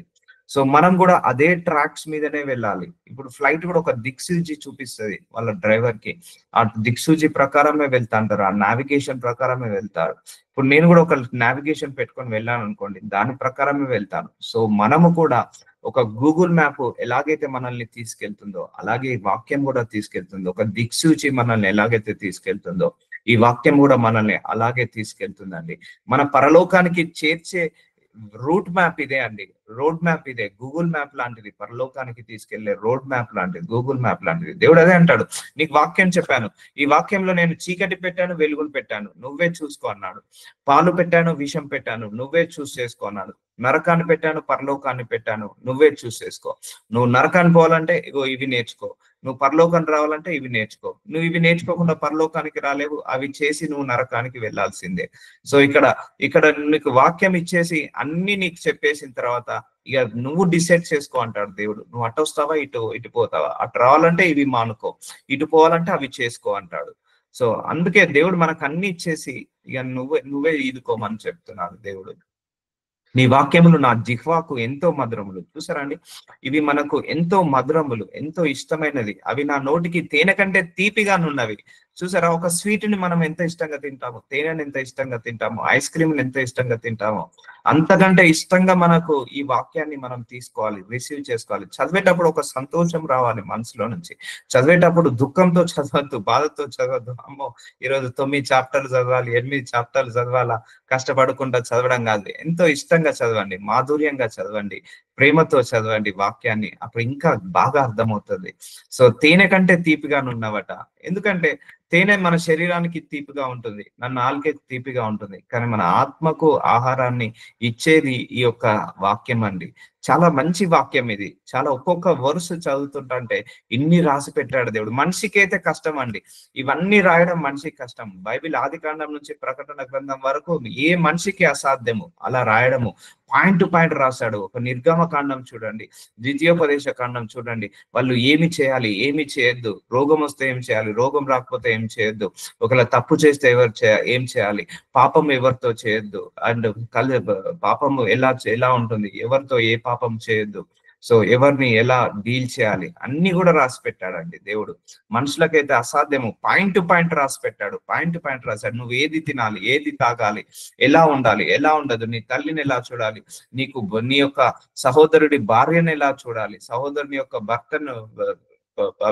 సో మనం కూడా అదే ట్రాక్స్ మీదనే వెళ్ళాలి. ఇప్పుడు ఫ్లైట్ కూడా ఒక దిక్సూచి చూపిస్తుంది వాళ్ళ డ్రైవర్ కి. ఆ దిక్సూచి ప్రకారమే వెళ్తా అంటారు, ఆ నావిగేషన్ ప్రకారమే వెళ్తారు. ఇప్పుడు నేను కూడా ఒక నావిగేషన్ పెట్టుకొని వెళ్ళాను అనుకోండి, దాని ప్రకారమే వెళ్తాను. సో మనము కూడా ఒక గూగుల్ మ్యాప్ ఎలాగైతే మనల్ని తీసుకెళ్తుందో అలాగే ఈ వాక్యం కూడా తీసుకెళ్తుందో, ఒక దిక్సూచి మనల్ని ఎలాగైతే తీసుకెళ్తుందో ఈ వాక్యం కూడా మనల్ని అలాగే తీసుకెళ్తుందండి. మన పరలోకానికి చేర్చే రూట్ మ్యాప్ ఇదే అండి. రోడ్ మ్యాప్ ఇదే. గూగుల్ మ్యాప్ లాంటిది, పరలోకానికి తీసుకెళ్లే రోడ్ మ్యాప్ లాంటిది, గూగుల్ మ్యాప్ లాంటిది. దేవుడు అదే అంటాడు, నీకు వాక్యం చెప్పాను, ఈ వాక్యంలో నేను చీకటి పెట్టాను, వెలుగును పెట్టాను, నువ్వే చూసుకో అన్నాడు. పాలు పెట్టాను, విషం పెట్టాను, నువ్వే చూస్ చేసుకో అన్నాడు. నరకాన్ని పెట్టాను, పరలోకాన్ని పెట్టాను, నువ్వే చూస్ చేసుకో. నువ్వు నరకాన్ని పోవాలంటే ఇగో ఇవి నేర్చుకో, నువ్వు పరలోకానికి రావాలంటే ఇవి నేర్చుకో. నువ్వు ఇవి నేర్చుకోకుండా పరలోకానికి రాలేవు, అవి చేసి నువ్వు నరకానికి వెళ్లాల్సిందే. సో ఇక్కడ ఇక్కడ నీకు వాక్యం ఇచ్చేసి అన్ని నీకు చెప్పేసిన తర్వాత ఇక నువ్వు డిసైడ్ చేసుకో అంటాడు దేవుడు. నువ్వు అటు వస్తావా, ఇటు పోతావా, అటు రావాలంటే ఇవి మానుకో, ఇటు పోవాలంటే అవి చేసుకో అంటాడు. సో అందుకే దేవుడు మనకు అన్ని ఇచ్చేసి ఇక నువ్వే ఈదుకోమని చెప్తున్నాడు దేవుడు. నీ వాక్యములు నా జిహ్వాకు ఎంతో మధురములు. చూసారా అండి, ఇవి మనకు ఎంతో మధురములు, ఎంతో ఇష్టమైనది. అవి నా నోటికి తేనె కంటే తీపిగానున్నవి. చూసారా, ఒక స్వీట్ ని మనం ఎంత ఇష్టంగా తింటామో, తేనెని ఎంత ఇష్టంగా తింటామో, ఐస్ క్రీమ్ ఎంత ఇష్టంగా తింటామో, అంతకంటే ఇష్టంగా మనకు ఈ వాక్యాన్ని మనం తీసుకోవాలి, రిసీవ్ చేసుకోవాలి. చదివేటప్పుడు ఒక సంతోషం రావాలి మనసులో నుంచి. చదివేటప్పుడు దుఃఖంతో చదవద్దు, బాధతో చదవద్దు. అమ్మో ఈరోజు 9 చాప్టర్లు చదవాలి, 8 చాప్టర్లు చదవాలా, కష్టపడకుండా చదవడం కాదు. ఎంతో ఇష్టంగా చదవండి, మాధుర్యంగా చదవండి, ప్రేమతో చదవండి వాక్యాన్ని. అప్పుడు ఇంకా బాగా అర్థమవుతుంది. సో తేనె కంటే తీపిగానున్నవట. ఎందుకంటే తేనె మన శరీరానికి తీపిగా ఉంటుంది, నా నాలుకకి తీపిగా ఉంటుంది, కానీ మన ఆత్మకు ఆహారాన్ని ఇచ్చేది ఈ యొక్క వాక్యం అండి. చాలా మంచి వాక్యం ఇది. చాలా ఒక్కొక్క వరుస చదువుతుంటే ఇన్ని రాసి పెట్టాడు దేవుడు. మనిషికి అయితే కష్టం అండి, ఇవన్నీ రాయడం మనిషికి కష్టం. బైబిల్ ఆది కాండం నుంచి ప్రకటన గ్రంథం వరకు ఏ మనిషికి అసాధ్యము అలా రాయడము. పాయింట్ టు పాయింట్ రాశాడు. ఒక నిర్గమ కాండం చూడండి, ద్వితీయోపదేశ కాండం చూడండి, వాళ్ళు ఏమి చేయాలి, ఏమి చేయొద్దు, రోగం వస్తే ఏం చేయాలి, రోగం రాకపోతే ఏం చేయొద్దు, ఒకవేళ తప్పు చేస్తే ఏం చేయాలి, పాపం ఎవరితో చేయొద్దు, అండ్ పాపము ఎలా ఉంటుంది, ఎవరితో ఏ పాపం చేయొద్దు, సో ఎవరిని ఎలా డీల్ చేయాలి, అన్ని కూడా రాసి పెట్టాడండి దేవుడు. మనుషులకైతే అసాధ్యము. పాయింట్ టు పాయింట్ రాసి పెట్టాడు, పాయింట్ టు పాయింట్ రాశాడు. నువ్వు ఏది తినాలి, ఏది తాగాలి, ఎలా ఉండాలి, ఎలా ఉండదు, నీ తల్లిని ఎలా చూడాలి, నీ యొక్క సహోదరుడి భార్యను ఎలా చూడాలి, సహోదరుని యొక్క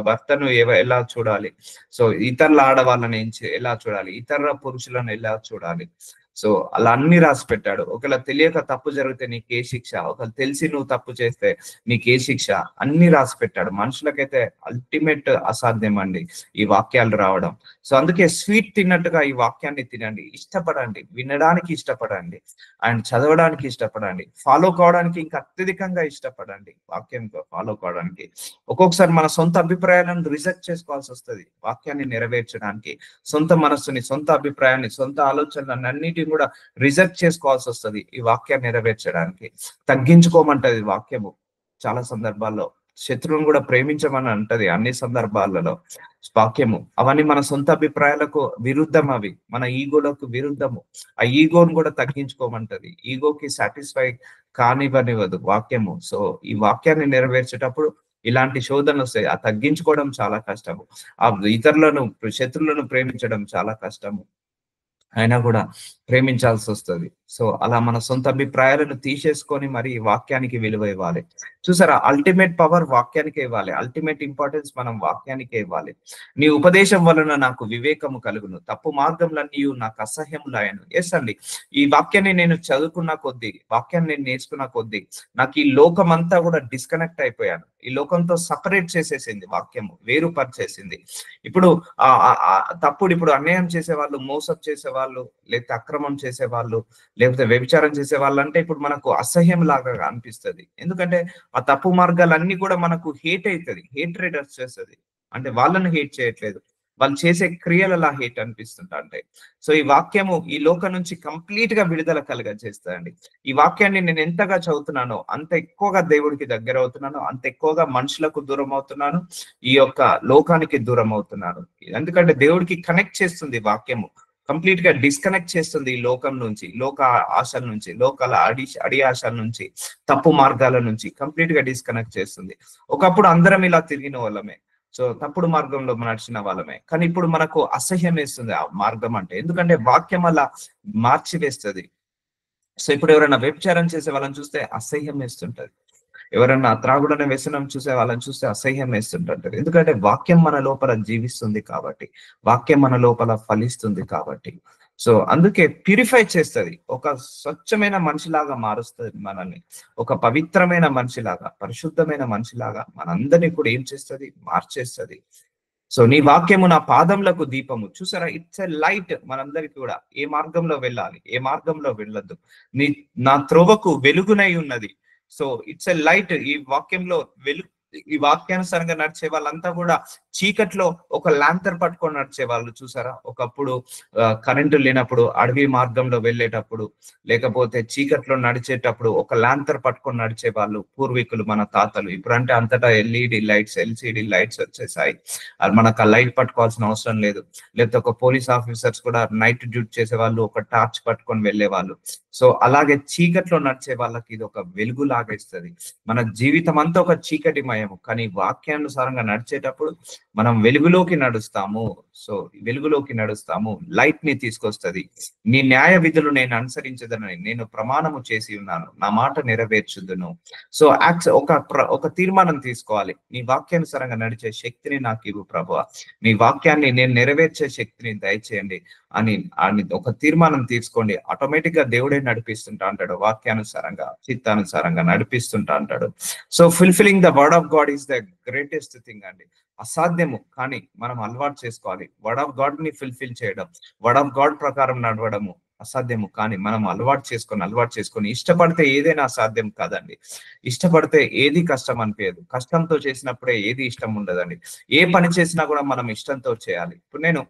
భర్తను ఎలా చూడాలి, సో ఇతరుల ఆడవాళ్ళని ఎలా చూడాలి, ఇతర పురుషులను ఎలా చూడాలి, సో అలా అన్ని రాసి పెట్టాడు. ఒకవేళ తెలియక తప్పు జరిగితే నీకు ఏ శిక్ష, ఒకవేళ తెలిసి నువ్వు తప్పు చేస్తే నీకు ఏ శిక్ష, అన్ని రాసి పెట్టాడు. మనుషులకైతే అల్టిమేట్ అసాధ్యం అండి ఈ వాక్యాలు రావడం. సో అందుకే స్వీట్ తిన్నట్టుగా ఈ వాక్యాన్ని తినండి, ఇష్టపడండి, వినడానికి ఇష్టపడండి, అండ్ చదవడానికి ఇష్టపడండి, ఫాలో కావడానికి ఇంకా అత్యధికంగా ఇష్టపడండి. వాక్యం ఫాలో కావడానికి ఒక్కొక్కసారి మన సొంత అభిప్రాయాలను రిజెక్ట్ చేసుకోవాల్సి వస్తుంది వాక్యాన్ని నెరవేర్చడానికి. సొంత మనస్సుని, సొంత అభిప్రాయాన్ని, సొంత ఆలోచనలను అన్నిటిని కూడా రిజెక్ట్ చేసుకోవాల్సి వస్తుంది ఈ వాక్యాన్ని నెరవేర్చడానికి. తగ్గించుకోమంటది వాక్యము చాలా సందర్భాల్లో. శత్రువును కూడా ప్రేమించమని అంటది అన్ని సందర్భాలలో వాక్యము. అవన్నీ మన సొంత అభిప్రాయాలకు విరుద్ధం, అవి మన ఈగోలకు విరుద్ధము. ఆ ఈగోను కూడా తగ్గించుకోమంటది, ఈగోకి సాటిస్ఫై కానివ్వనివ్వదు వాక్యము. సో ఈ వాక్యాన్ని నెరవేర్చేటప్పుడు ఇలాంటి శోధనలు వస్తాయి. ఆ తగ్గించుకోవడం చాలా కష్టము, ఆ శత్రువులను ప్రేమించడం చాలా కష్టము, అయినా కూడా ప్రేమించాల్సి వస్తుంది. సో అలా మన సొంత అభిప్రాయాలను తీసేసుకొని మరి వాక్యానికి విలువ ఇవ్వాలి. చూసారా, అల్టిమేట్ పవర్ వాక్యానికే ఇవ్వాలి, అల్టిమేట్ ఇంపార్టెన్స్ మనం వాక్యానికే ఇవ్వాలి. నీ ఉపదేశం వలన నాకు వివేకము కలుగును, తప్పు మార్గంలన్నీ నాకు అసహ్యములాయను. ఎస్ అండి, ఈ వాక్యాన్ని నేను చదువుకున్న కొద్దీ, వాక్యాన్ని నేను నేర్చుకున్న కొద్దీ నాకు ఈ లోకం అంతా కూడా డిస్కనెక్ట్ అయిపోయాను. ఈ లోకంతో సపరేట్ చేసేసింది వాక్యము, వేరుపరిచేసింది. ఇప్పుడు ఇప్పుడు అన్యాయం చేసే వాళ్ళు, మోసం చేసే వాళ్ళు, లేకపోతే అక్రమం చేసే వాళ్ళు, లేకపోతే వ్యభిచారం చేసే వాళ్ళు అంటే ఇప్పుడు మనకు అసహ్యం లాగా అనిపిస్తుంది. ఎందుకంటే ఆ తప్పు మార్గాలన్నీ కూడా మనకు హేట్ అవుతుంది, హేట్రేట్ వచ్చేస్తుంది. అంటే వాళ్ళని హేట్ చేయట్లేదు, వాళ్ళు చేసే క్రియలు అలా హేట్ అనిపిస్తుంటా అంటే. సో ఈ వాక్యము ఈ లోకం నుంచి కంప్లీట్ గా విడుదల చేస్తుందండి. ఈ వాక్యాన్ని నేను ఎంతగా చదువుతున్నానో అంత ఎక్కువగా దేవుడికి దగ్గర అవుతున్నాను, అంత ఎక్కువగా మనుషులకు దూరం అవుతున్నాను, ఈ యొక్క లోకానికి దూరం అవుతున్నాను. ఎందుకంటే దేవుడికి కనెక్ట్ చేస్తుంది వాక్యము. కంప్లీట్ గా డిస్కనెక్ట్ చేస్తుంది ఈ లోకం నుంచి, లోక ఆశల నుంచి, లోకాల అడి ఆశల నుంచి, తప్పు మార్గాల నుంచి కంప్లీట్ గా డిస్కనెక్ట్ చేస్తుంది. ఒకప్పుడు అందరం ఇలా తిరిగిన వాళ్ళమే, సో తప్పుడు మార్గంలో నడిచిన వాళ్ళమే, కానీ ఇప్పుడు మనకు అసహ్యం వేస్తుంది ఆ మార్గం అంటే, ఎందుకంటే వాక్యం అలా మార్చివేస్తుంది. సో ఇప్పుడు ఎవరైనా వ్యభిచారం చేసే వాళ్ళని చూస్తే అసహ్యం వేస్తుంటది, ఎవరన్నా త్రాగుడనే వ్యసనం చూసే వాళ్ళని చూస్తే అసహ్యం వేస్తుంటారు. ఎందుకంటే వాక్యం మన లోపల జీవిస్తుంది కాబట్టి, వాక్యం మన లోపల ఫలిస్తుంది కాబట్టి. సో అందుకే ప్యూరిఫై చేస్తుంది, ఒక స్వచ్ఛమైన మనిషిలాగా మారుస్తుంది మనల్ని, ఒక పవిత్రమైన మనిషిలాగా, పరిశుద్ధమైన మనిషిలాగా మనందరినీ కూడా ఏం చేస్తుంది, మార్చేస్తుంది. సో నీ వాక్యము నా పాదములకు దీపము. చూసారా, ఇట్స్ ఎ లైట్ మనందరికి కూడా, ఏ మార్గంలో వెళ్ళాలి, ఏ మార్గంలో వెళ్ళొద్దు, నీ నా త్రోవకు వెలుగునై ఉన్నది. So it's a light. ఈ వాక్యంలో ఈ వాక్యానుసారంగా నడిచే వాళ్ళంతా కూడా చీకట్లో ఒక ల్యాంతర్ పట్టుకొని నడిచే వాళ్ళు. చూసారా, ఒకప్పుడు కరెంటు లేనప్పుడు అడవి మార్గంలో వెళ్ళేటప్పుడు, లేకపోతే చీకట్లో నడిచేటప్పుడు ఒక ల్యాంతర్ పట్టుకొని నడిచే వాళ్ళు పూర్వీకులు, మన తాతలు. ఇప్పుడు అంటే అంతటా ఎల్ఈడి లైట్స్, ఎల్సిడి లైట్స్ వచ్చేసాయి, అది మనకు ఆ లైట్ పట్టుకోవాల్సిన అవసరం లేదు. లేకపోతే ఒక పోలీస్ ఆఫీసర్స్ కూడా నైట్ డ్యూటీ చేసే వాళ్ళు ఒక టార్చ్ పట్టుకొని వెళ్లే వాళ్ళు. సో అలాగే చీకట్లో నడిచే వాళ్ళకి ఇది ఒక వెలుగు లాగేస్తుంది. మన జీవితం అంతా ఒక చీకటిమయము, కానీ వాక్యానుసారంగా నడిచేటప్పుడు మనం వెలుగులోకి నడుస్తాము. సో వెలుగులోకి నడుస్తాము, లైట్ ని తీసుకొస్తుంది. నీ న్యాయ విధులు నేను అనుసరించదనని నేను ప్రమాణము చేసి ఉన్నాను, నా మాట నెరవేర్చుదును. సో ఒక తీర్మానం తీసుకోవాలి, నీ వాక్యానుసారంగా నడిచే శక్తిని నాకు ఇవ్వు ప్రభువా, నీ వాక్యాన్ని నేను నెరవేర్చే శక్తిని దయచేయండి అని ఒక తీర్మానం తీసుకోండి. ఆటోమేటిక్ గా దేవుడే నడిపిస్తుంటా అంటాడు, వాక్యానుసారంగా చిత్తానుసారంగా నడిపిస్తుంటా అంటాడు. So fulfilling the word of God is the greatest thing అండి. అసాధ్యము, కానీ మనం అలవాటు చేసుకోవాలి. వర్డ్ ఆఫ్ గాడ్ ని ఫుల్ఫిల్ చేయడం, వర్డ్ ఆఫ్ గాడ్ ప్రకారం నడవడము అసాధ్యము, కానీ మనం అలవాటు చేసుకొని ఇష్టపడితే ఏదైనా అసాధ్యం కాదండి. ఇష్టపడితే ఏది కష్టం అనిపించదు, కష్టంతో చేసినప్పుడే ఏది ఇష్టం ఉండదండి. ఏ పని చేసినా కూడా మనం ఇష్టంతో చేయాలి. ఇప్పుడు నేను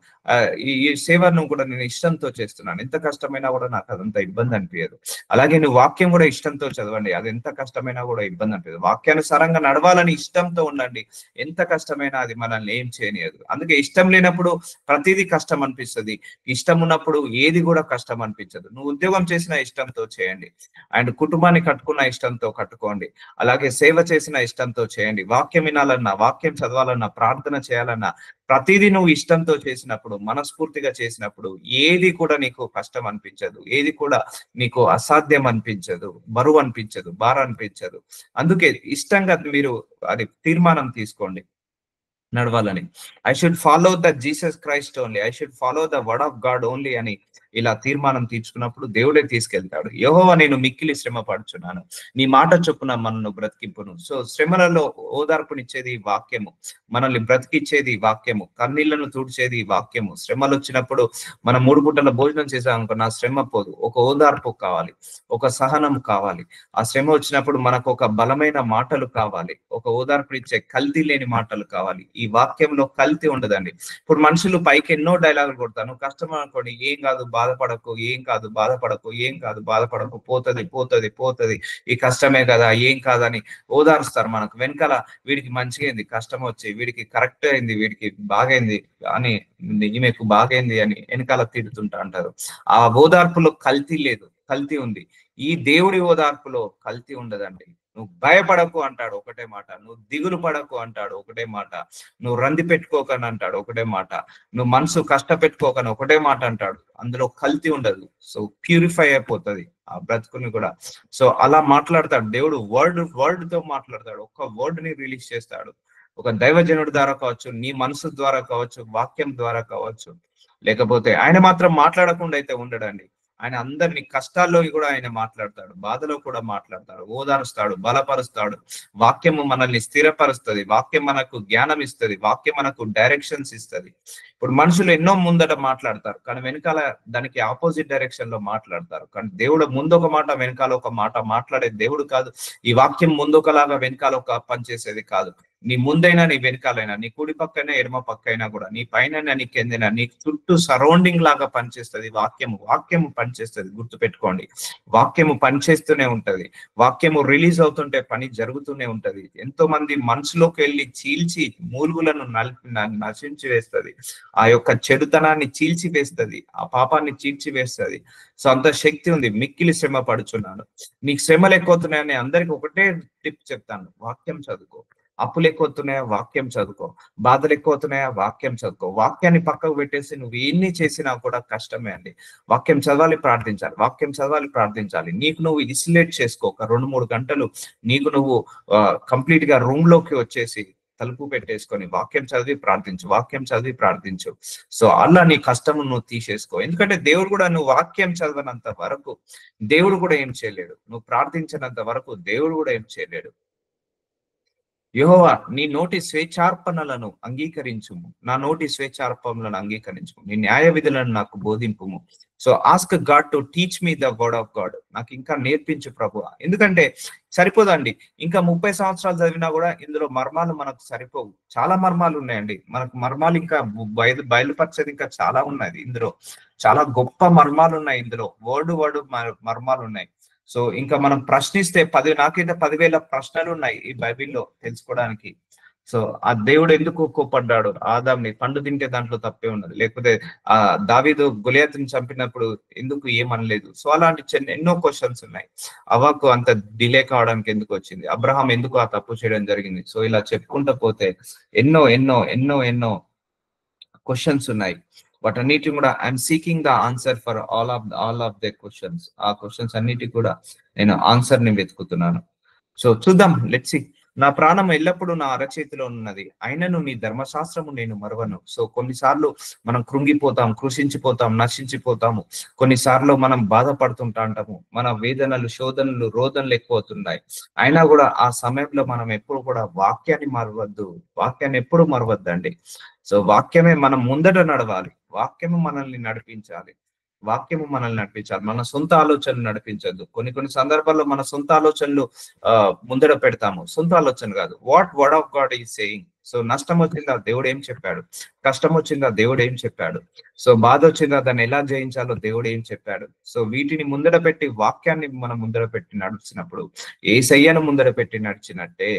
ఈ సేవను కూడా నేను ఇష్టంతో చేస్తున్నాను, ఎంత కష్టమైనా కూడా నాకు అదంత ఇబ్బంది అనిపించదు. అలాగే నువ్వు వాక్యం కూడా ఇష్టంతో చదవండి, అది ఎంత కష్టమైనా కూడా ఇబ్బంది అనిపించదు. వాక్యానుసారంగా నడవాలని ఇష్టంతో ఉండండి, ఎంత కష్టమైనా అది మనల్ని ఏం చేయనియదు. అందుకే ఇష్టం లేనప్పుడు ప్రతిదీ కష్టం అనిపిస్తుంది, ఇష్టం ఉన్నప్పుడు ఏది కూడా కష్టం అనిపించదు. నువ్వు ఉద్యోగం చేసిన ఇష్టంతో చేయండి, అండ్ కుటుంబాన్ని కట్టుకున్న ఇష్టంతో కట్టుకోండి, అలాగే సేవ చేసిన ఇష్టంతో చేయండి. వాక్యం వినాలన్నా, వాక్యం చదవాలన్నా, ప్రార్థన చేయాలన్నా ప్రతిదీ నువ్వు ఇష్టంతో చేసినప్పుడు, మనస్ఫూర్తిగా చేసినప్పుడు ఏది కూడా నీకు కష్టం అనిపించదు, ఏది కూడా నీకు అసాధ్యం అనిపించదు, బరువు అనిపించదు, భారం అనిపించదు. అందుకే ఇష్టంగా మీరు అది తీర్మానం తీసుకోండి నడవాలని. I should follow the Jesus Christ only, I should follow the word of God only అని ఇలా తీర్మానం తీర్చుకున్నప్పుడు దేవుడే తీసుకెళ్తాడు. యెహోవా నేను మిక్కిలి శ్రమ పడుచున్నాను, నీ మాట చొప్పున మనను బ్రతికింపును. సో శ్రమలలో ఓదార్పునిచ్చేది వాక్యము, మనల్ని బ్రతికిచ్చేది వాక్యము, కన్నీళ్లను తుడిచేది వాక్యము. శ్రమలు వచ్చినప్పుడు మనం 3 పూటల భోజనం చేసామనుకో, నా శ్రమ పోదు, ఒక ఓదార్పు కావాలి, ఒక సహనం కావాలి. ఆ శ్రమ వచ్చినప్పుడు మనకు ఒక బలమైన మాటలు కావాలి, ఒక ఓదార్పునిచ్చే కల్తీ లేని మాటలు కావాలి. ఈ వాక్యంలో కల్తీ ఉండదండి. ఇప్పుడు మనుషులు పైకి ఎన్నో డైలాగులు కొడతాను, కష్టం అనుకోండి, ఏం కాదు బాధపడకు, ఏం కాదు బాధపడకు, ఏం కాదు బాధపడకు, పోతది పోతది పోతది, ఈ కష్టమే కదా ఏం కాదని ఓదారుస్తారు. మనకు వెనకాల వీడికి మంచిగా అయింది, కష్టం వచ్చి వీడికి కరెక్ట్ అయింది, వీడికి బాగైంది అని, ఈమెకు బాగైంది అని వెనకాల తిడుతుంటా అంటారు. ఆ ఓదార్పులో కల్తీ లేదు, కల్తీ ఉంది. ఈ దేవుడి ఓదార్పులో కల్తీ ఉండదండి. నువ్వు భయపడకు అంటాడు ఒకటే మాట, నువ్వు దిగులు పడకు అంటాడు ఒకటే మాట, నువ్వు రంది పెట్టుకోకని అంటాడు ఒకటే మాట, నువ్వు మనసు కష్టపెట్టుకోకని ఒకటే మాట అంటాడు. అందులో కల్తీ ఉండదు. సో ప్యూరిఫై అయిపోతుంది ఆ బ్రతుకుని కూడా. సో అలా మాట్లాడతాడు దేవుడు, వర్డ్ తో మాట్లాడతాడు, ఒక్క వర్డ్ ని రిలీజ్ చేస్తాడు. ఒక దైవజనుడి ద్వారా కావచ్చు, నీ మనసు ద్వారా కావచ్చు, వాక్యం ద్వారా కావచ్చు, లేకపోతే ఆయన మాత్రం మాట్లాడకుండా అయితే ఉండడండి. ఆయన అందరినీ కష్టాల్లో కూడా ఆయన మాట్లాడతాడు, బాధలో కూడా మాట్లాడతాడు, ఓదారుస్తాడు, బలపరుస్తాడు. వాక్యము మనల్ని స్థిరపరుస్తుంది, వాక్యం మనకు జ్ఞానం ఇస్తుంది, వాక్యం మనకు డైరెక్షన్స్ ఇస్తుంది. ఇప్పుడు మనుషులు ఎన్నో ముందట మాట్లాడతారు, కానీ వెనకాల దానికి ఆపోజిట్ డైరెక్షన్ లో మాట్లాడతారు. కానీ దేవుడు ముందు ఒక మాట వెనకాల ఒక మాట మాట్లాడే దేవుడు కాదు. ఈ వాక్యం ముందు ఒకలాగా వెనకాల ఒక పనిచేసేది కాదు. నీ ముందైనా నీ వెనకాలైనా, నీ కుడి పక్కైనా ఎడమ పక్కైనా కూడా, నీ పైన నీ కిందైనా, నీ చుట్టూ సరౌండింగ్ లాగా పనిచేస్తుంది వాక్యము. వాక్యము పనిచేస్తుంది, గుర్తుపెట్టుకోండి. వాక్యము పనిచేస్తూనే ఉంటది. వాక్యము రిలీజ్ అవుతుంటే పని జరుగుతూనే ఉంటది. ఎంతో మంది మనసులోకి వెళ్ళి చీల్చి మూలుగులను నశించి వేస్తుంది. ఆ యొక్క చెడుతనాన్ని చీల్చి వేస్తుంది, ఆ పాపాన్ని చీల్చి వేస్తుంది. సో అంత శక్తి ఉంది. మిక్కిలి శ్రమ పడుచున్నాను. నీకు శ్రమలు ఎక్కువవుతున్నాయని అందరికి ఒకటే టిప్ చెప్తాను, వాక్యం చదువుకో. అప్పులు ఎక్కువవుతున్నాయా, వాక్యం చదువుకో. బాధలు ఎక్కువవుతున్నాయా, వాక్యం చదువుకో. వాక్యాన్ని పక్కకు పెట్టేసి నువ్వు ఎన్ని చేసినా కూడా కష్టమే అండి. వాక్యం చదవాలి, ప్రార్థించాలి. వాక్యం చదవాలి, ప్రార్థించాలి. నీకు నువ్వు ఇసిలేట్ చేసుకో. ఒక 2-3 గంటలు నీకు నువ్వు కంప్లీట్ గా రూమ్ లోకి వచ్చేసి తలుపు పెట్టేసుకొని వాక్యం చదివి ప్రార్థించు, వాక్యం చదివి ప్రార్థించు. సో అలా నీ కష్టము నువ్వు తీసేసుకో. ఎందుకంటే దేవుడు కూడా నువ్వు వాక్యం చదవనంత వరకు దేవుడు కూడా ఏం చేయలేడు. నువ్వు ప్రార్థించినంత వరకు దేవుడు కూడా ఏం చేయలేడు. యెహోవా, నీ నోటి స్వేచ్ఛార్పణలను అంగీకరించుము. నా నోటి స్వేచ్ఛార్పణలను అంగీకరించుము. నీ న్యాయ విధులను నాకు బోధింపుము. So ask God to teach me the word of God. నాకు ఇంకా నేర్పించు ప్రభువా. ఎందుకంటే సరిపోదండి. ఇంకా 30 సంవత్సరాలు చదివినా కూడా ఇందులో మర్మాలు మనకు సరిపోవు. చాలా మర్మాలు ఉన్నాయండి. మనకు మర్మాలు ఇంకా బయలుపరిచేది ఇంకా చాలా ఉన్నది ఇందులో. చాలా గొప్ప మర్మాలు ఉన్నాయి ఇందులో. వర్డ్ మర్మాలు ఉన్నాయి. సో ఇంకా మనం ప్రశ్నిస్తే నాకైతే 10,000 ప్రశ్నలు ఉన్నాయి ఈ బైబిల్లో తెలుసుకోవడానికి. సో ఆ దేవుడు ఎందుకు కోప్పడ్డాడు ఆదాంని? పండు తింటే దాంట్లో తప్పే ఉన్నది. లేకపోతే ఆ దావీదు గొలియాతుని చంపినప్పుడు ఎందుకు ఏమనలేదు? సో అలాంటి ఎన్నో క్వశ్చన్స్ ఉన్నాయి. అవ్వకు అంత డిలే కావడానికి ఎందుకు వచ్చింది? అబ్రహాం ఎందుకు ఆ తప్పు చేయడం జరిగింది? సో ఇలా చెప్పుకుంటూ పోతే ఎన్నో ఎన్నో ఎన్నో ఎన్నో క్వశ్చన్స్ ఉన్నాయి. వాటన్నిటి కూడా I'm seeking the answer for all of the questions. ఆ క్వశ్చన్స్ అన్నిటి కూడా నేను ఆన్సర్ ని వెతుకుతున్నాను. సో చూద్దాం, లెట్స్ సీ. నా ప్రాణం ఎల్లప్పుడూ నా అరచేతిలో ఉన్నది, అయినను నీ ధర్మశాస్త్రము నేను మరవను. సో కొన్నిసార్లు మనం కృంగిపోతాం, కృషించిపోతాం, నశించిపోతాము. కొన్నిసార్లు మనం బాధపడుతుంటా అంటాము. మన వేదనలు, శోధనలు, రోదనలు ఎక్కువవుతున్నాయి. అయినా కూడా ఆ సమయంలో మనం ఎప్పుడు కూడా వాక్యాన్ని మరవద్దు. వాక్యాన్ని ఎప్పుడు మరవద్దండి. సో వాక్యమే మనం ముందట నడవాలి. వాక్యము మనల్ని నడిపించాలి. వాక్యము మనల్ని నడిపించాలి. మన సొంత ఆలోచనలు నడిపించద్దు. కొన్ని సందర్భాల్లో మన సొంత ఆలోచనలు ముందర పెడతాము. సొంత ఆలోచన కాదు, what word of God is saying. So నష్టం వచ్చిందా, దేవుడు ఏం చెప్పాడు? కష్టం వచ్చిందా, దేవుడు ఏం చెప్పాడు? సో బాధ వచ్చిందా, దాన్ని ఎలా జయించాలో దేవుడు ఏం చెప్పాడు? సో వీటిని ముందర పెట్టి, వాక్యాన్ని మనం ముందర పెట్టి నడిచినప్పుడు యేసయ్యను ముందర పెట్టి నడిచినట్టే.